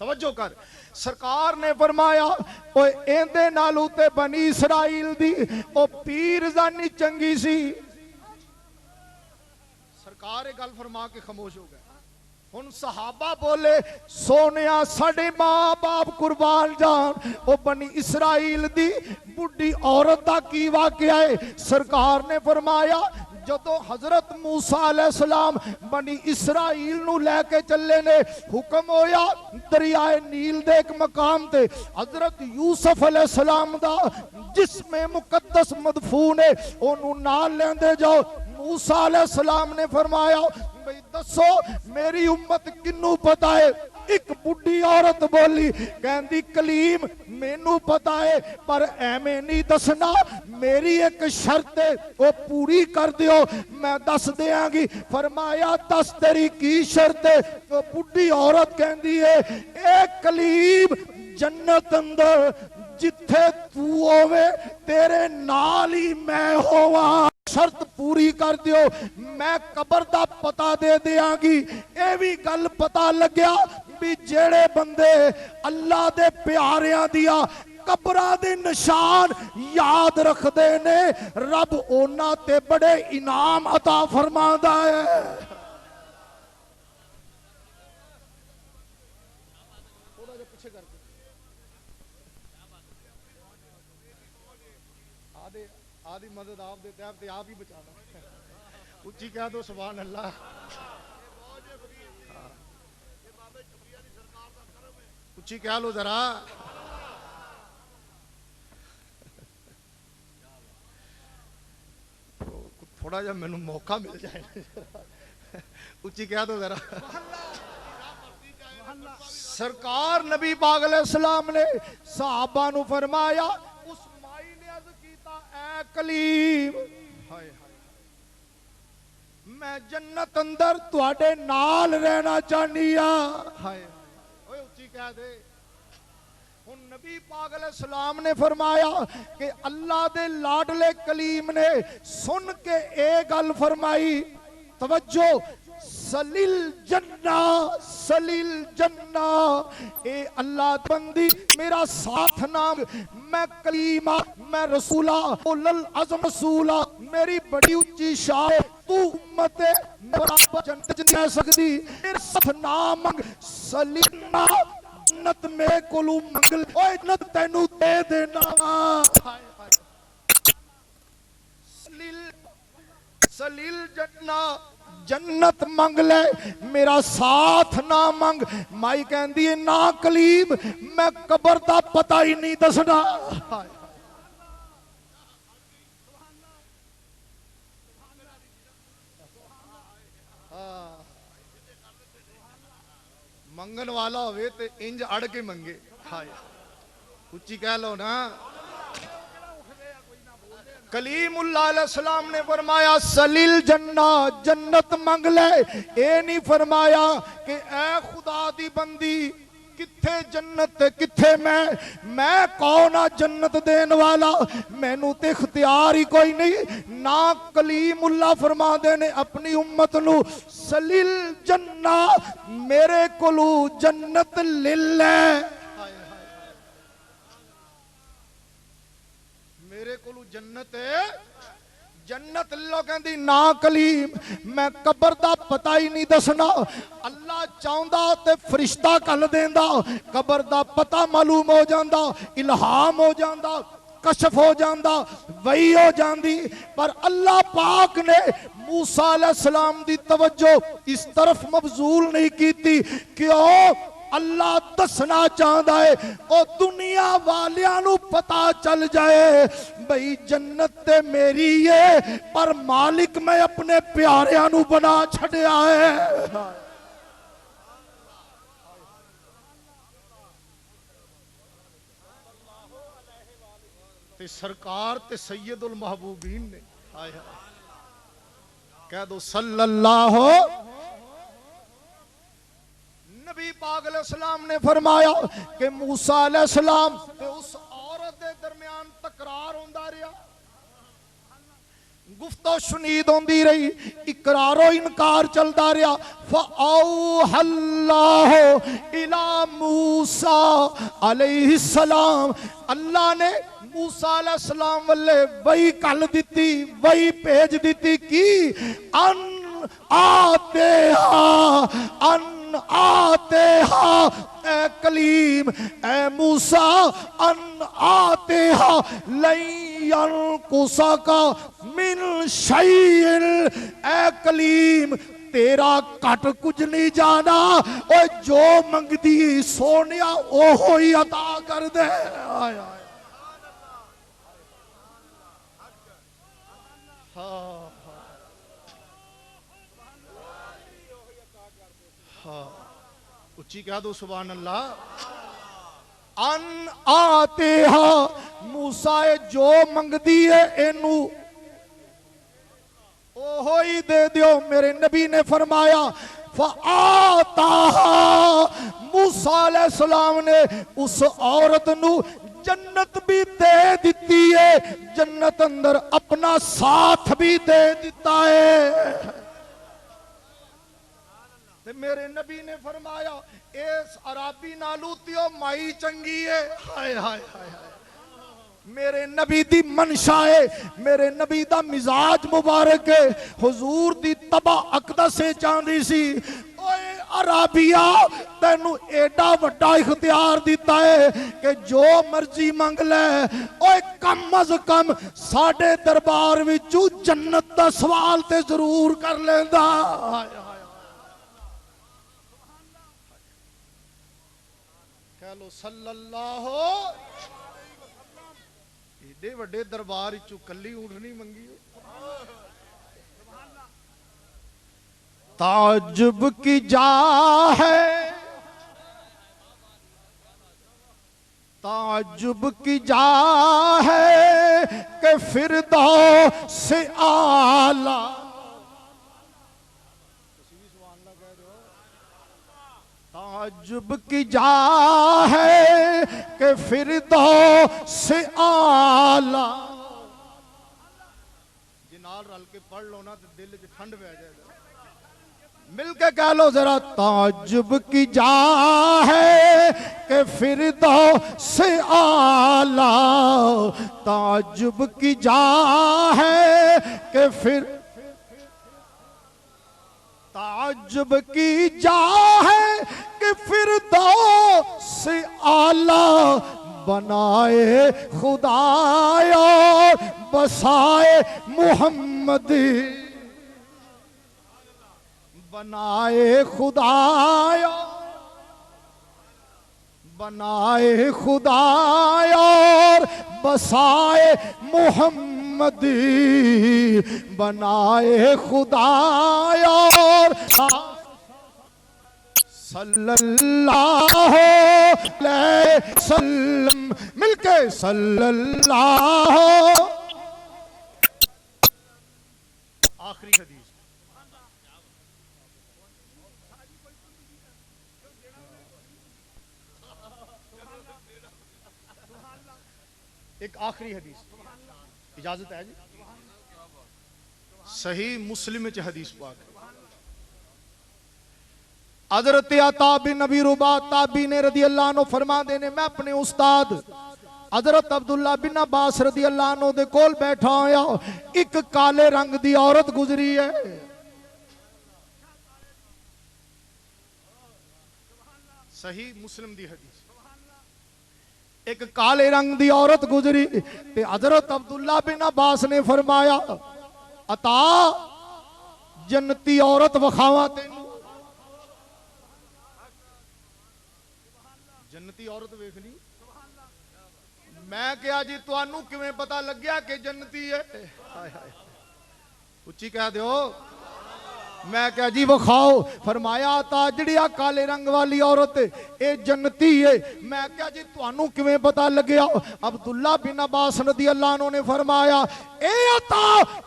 तवज्जो कर। सरकार ने फरमाया ओए एंदे नालू ते बनी इसराइल दी ओ पीरजानी चंगी सी। सरकार गल फरमा के खामोश हो गए। हुन सहाबा बोले सोनिया साडे मां बाप कुर्बान जान, ओ बनी इसराइल दी बुढ़ी औरत दा की वाकया है? सरकार ने फरमाया जदों हजरत मूसा अलैहिस्सलाम बनी इसराइल नू लेके चले ने, हुक्म होया दरियाए नील दे एक मकाम ते हजरत यूसुफ अलैहिस्सलाम दा जिस्मे मुकद्दस मदफून है, ओनू नाल लेंदे जाओ। मूसा अलैहिस्सलाम ने फरमाया भाई दसो मेरी उम्मत किन्नू पता है? एक बुढ़ी औरत बोली कहंदी कलीम मैनू पता है पर एवें नहीं दसना, मेरी एक शर्त है वो पूरी कर दियो मैं दस देंगी। फरमाया दस तेरी की शर्त है? वो बुढ़ी औरत कहंदी है ए कलीम जन्नत अंदर जिथे तू होवे तेरे नाल ही मैं होवा, शर्त पूरी कर दियो मैं कबर दा पता दे देंगी। ये भी गल पता लग्या भी जेड़े बंदे अल्लाह दे प्यारियां दिया कबरां दे निशान याद रखदे ने रब ओना ते बड़े इनाम अता फरमांदा है। आदि मदद आप देते हैं, आप ही बचाना। उच्ची कह दो सुभान अल्लाह। उच्ची कह लो जरा। थोड़ा जा मैनू मौका मिल जाए। उच्ची कह दो जरा। सरकार नबी पाक अलैहिस्सलाम ने सहाबा नु फरमाया उस माई ने अर्ज कीता ऐ कलीम हाय हाय मैं जन्नत अंदर तुहाडे नाल रहना चाहनी आ। हाय ओए उच्ची कह दे। हुन नबी पाक अलैहिस्सलाम ने फरमाया कि अल्लाह दे लाडले कलीम ने सुन के ए गल फरमाई, तवज्जो सलिल जन्ना ए अल्लाह बंदी मेरा साथ नाम, मैं कलीमा मैं रसूला उलल अज़म रसूला, मेरी बड़ी ऊंची शान तू उम्मत बराबर जन्नत नहीं जा सकती, मेरा साथ नाम मंग सलिना जन्नत में कोलू मंगल ओए जन्नत तैनू दे देना। सलील जन्ना जन्नत मंग ले मेरा साथ ना मंग। माई कहती है ना कलीम मैं कबर दा पता ही नहीं दसना। मंगन वाला होवे ते इंज अड़ के मंगे। हाय उच्ची कह लो ना। कलीमुल्लाह अलैहिस्सलाम ने फरमाया सलील जन्ना जन्नत मंग ले। ए नहीं फरमाया कि ऐ खुदा दी बंदी किथे जन्नत किथे मैं कौन आ जन्नत देन वाला, मैनू ते इख्तियार ही कोई नहीं ना। कलीमुल्लाह फरमादे ने अपनी उम्मत नू सलील जन्ना मेरे कोलू जन्नत ले ले। मेरे कोलू जन्नत है जन्नत लो कहती ना कलीम मैं कबर दा पता ही नहीं दसना। अल्लाह चाहता ते फरिश्ता कल देंदा कबर दा पता मालूम हो जाता, इल्हाम हो जाता, कशफ हो जाता, वही हो जाती। पर अल्लाह पाक ने मूसा अलैहिस्सलाम दी तवज्जो इस तरफ मबजूल नहीं की थी। क्यों? अल्लाह दसना चाहता है और दुनिया वालियां नू पता चल जाए भाई जन्नत ते मेरी है पर मालिक मैं अपने प्यारियां नू बना छड़िया है। ते सरकार ते सैयदुल महबूबीन ने कह दो सल्लल्लाहु नबी पाक अलैहिस्सलाम ने फरमाया कि मूसा अलैहिस्सलाम ते उस औरत दे दरमियान तकरार होंदा रहा, गुफ्तो शुनीद होंदी रही, इकरारो इनकार चलता रहा। फ़अौहल्लाहु इला मूसा अलैहिस्सलाम अल्लाह ने मूसा अलैहिस्सलाम वल्ले वही कल दी वही भेज दी कि अन आते ए कलीम ए मूसा अन आते लैयन कुसा का मिन शैइन ए कलीम तेरा कट कुछ नहीं जाना और जो मंगदी सोनिया ओहो ही अता कर दे। हाँ हाँ उच्ची कह दो सुभान अल्लाह। अन आते मूसा जो मंगदी है एनू ओहो ही दे दियो। मेरे नबी ने फरमाया फ़आता मूसा अलैहिस्सलाम ने उस औरत नू जन्नत भी दे दी है, जन्नत अंदर अपना साथ भी दे दिता है। मेरे नबी ने फरमाया इस अराबी नालू त्यो माई चंगी है। हाय हाय हाय हाय मेरे नबी दी मनशा है, मेरे नबी दा मिजाज मुबारक है। हुजूर दी तबा अकदस से चांदी सी। ओए अराबिया तेनू एडा वड्डा इख्तियार दिता है कि जो मर्जी मंग ले। ओए कम अज कम साडे दरबार विचू जन्नत दा सवाल ते जरूर कर लेंदा। कह लो सल्लल्लाहु एडे वड्डे दरबार विचू कल्ली ऊँटनी मंगी। ताजुब की जा है ताजुब की जा है कि फिरदौस आला ताजुब की जा है कि फिरदौस आला। जिनाल रल के पढ़ लो ना तो दिल च ठंड पै जाएगा। मिलके कह लो जरा ताजुब की जा है कि फिरदौस आला। ताजुब की जा है कि फिर ताजुब की जा है कि फिरदौस आला बनाए खुदाया बसाए मोहम्मद। बनाए खुदाया, बनाए खुदाया और बसाए मोहम्मदी, बनाए खुदाया और सल्लल्लाहु अलैहि वसल्लम, मिलके सल्लल्लाहु। आखिरी हदीस, एक आखिरी हदीस, इजाजत है जी? सही मुस्लिम में हदीस पाक है। हजरत अता बिन नबी रुबा ताबी ने रदी अल्लाह अन्हु फरमा देने, मैं अपने उस्ताद हजरत अब्दुल्ला बिन अब्बास रदी अल्लाह अन्हु दे कोल बैठा होया, एक काले रंग दी औरत गुजरी है। सही मुस्लिम दी हदीस, एक काले रंग दी औरत गुजरी ते हजरत अब्दुल्ला बिन अब्बास ने फरमाया, अता जन्नती औरत वखावा तेनू। जन्नती औरत वेख ली। मैं क्या जी तुहानू किवें पता लग्या कि जन्नती है? हाय हाय, उच्ची कह दो। मैं क्या जी वखाओ। फरमाया ता जिहड़ी काले रंग वाली औरत ये जन्नती है। मैं क्या जी तुहानू किवें पता लग्या? अब्दुल्ला बिन अब्बास रज़ी अल्लाह अन्हु ने फरमाया, ए अता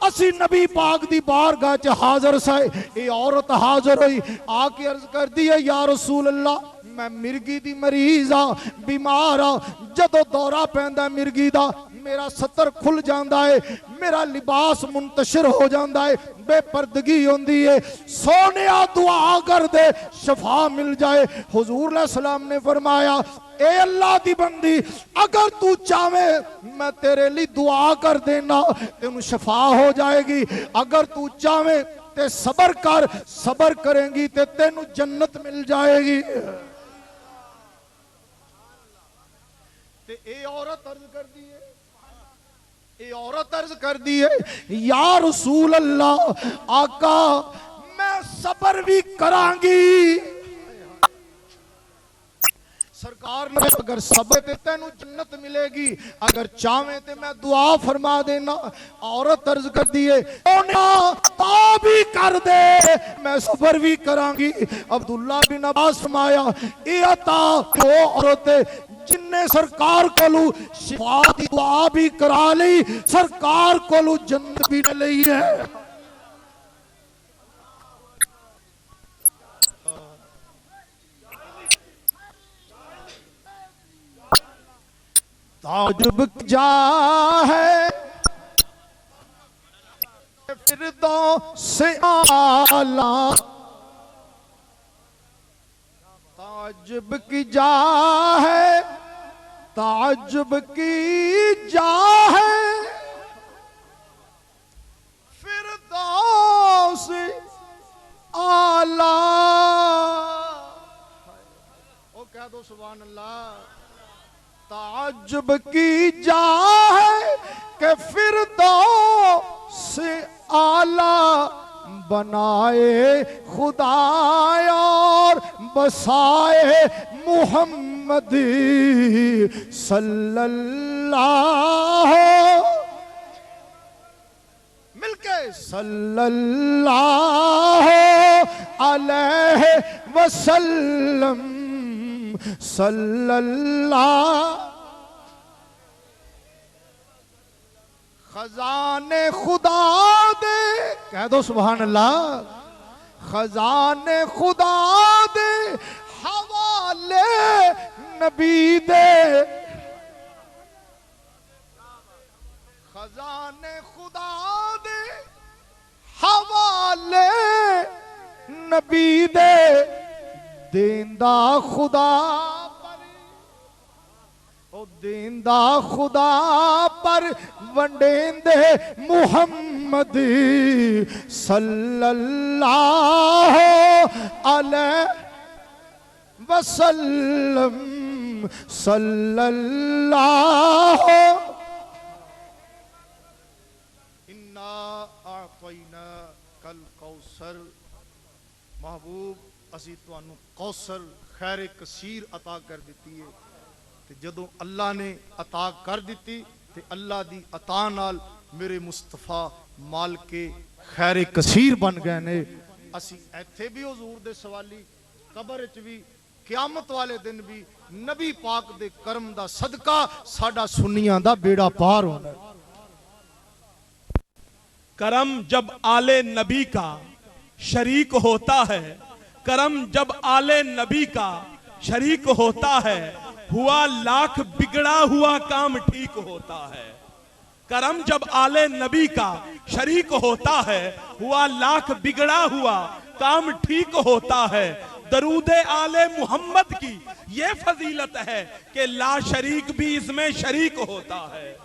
असी नबी पाक दी बारगाह च हाजिर से, ये औरत हाजिर हुई, आके अर्ज कर दी है, या रसूल अल्लाह मैं मिर्गी दी मरीज आ, बीमार आ, जदों दौरा पैंदा मिर्गी दा मेरा सतर खुल जाता है, मेरा लिबास मुंतशिर हो जाता है, बेपर्दगी होती है, सोने दुआ कर दे शफा मिल जाए। हुजूर सलाम ने फरमाया, ए अल्लाह दी बंदी, अगर तू चाहे मैं तेरे लिए दुआ कर देना, तेनू शफा हो जाएगी। अगर तू चाहे ते सबर कर, सबर करेंगी ते तेनू जन्नत मिल जाएगी। ते ए औरत अर्ज कर दी है, ये औरत अर्ज कर दी है, या रसूल अल्लाह आका मैं सबर भी करांगी। सरकार ने अगर सबर ते तेनू जन्नत मिलेगी, अगर चाहे तो मैं दुआ फरमा देना। औरत अर्ज कर दी है, ता भी कर दे मैं सबर भी करांगी। अब्दुल्ला बिन अब्बास फरमाया, ए अता वो औरत जिन्ने सरकार कोलू शिफा दी दुआ भी करा ली, सरकार कोलू जन्नत भी ले ली है। ताजुब जा है फिरदौस आला, ताजुब की जा है, ताजुब की जा है फिरदौस आला। ओ कह दो सुभान अल्लाह। ताजुब की जा है कि फिरदौस आला, बनाए खुदाया और बसाए मुहम्मदी सल्लल्लाहु, मिलके सल्लल्लाहु अलैहि वसल्लम, सल्लल्लाहु। खजाने खुदा दे, कह दो सुभान अल्लाह। खजाने खुदा दे हवाले नबी दे, खजाने खुदा दे हवाले नबी दे, देंदा खुदा देंदा खुदा पर वंडेंदे मुहम्मद सल्लल्लाहु अलैहि वसल्लम, सल्लल्लाहु। इन्ना आतैना कल कौसर महबूब असी तुहानू कौसर खैर कसीर अता कर दी है। ते जदों अल्लाह ने अता कर दी ते अल्लाह दी अता नाल मेरे मुस्तफा माल के खैर कसीर बन गए ने। असी इत्थे भी हुजूर दे सवाली, कबर च भी, क़यामत वाले दिन भी नबी पाक दे करम दा सदका साडा सुन्नियां दा बेड़ा पार होना। करम जब आले नबी का शरीक होता है, करम जब आले नबी का शरीक होता है, हुआ लाख बिगड़ा हुआ काम ठीक होता है। करम जब आले नबी का शरीक होता है, हुआ लाख बिगड़ा हुआ काम ठीक होता है। दरूदे आले मोहम्मद की ये फजीलत है कि ला शरीक भी इसमें शरीक होता है,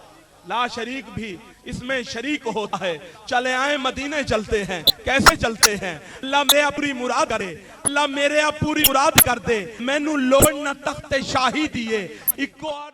ला शरीक भी इसमें शरीक होता है। चले आए मदीने चलते हैं। कैसे चलते हैं? अल्लाह मेरे पूरी मुराद करे, अल्लाह मेरे पूरी मुराद कर दे। मैनू लोड़ न तख्ते शाही दिए इको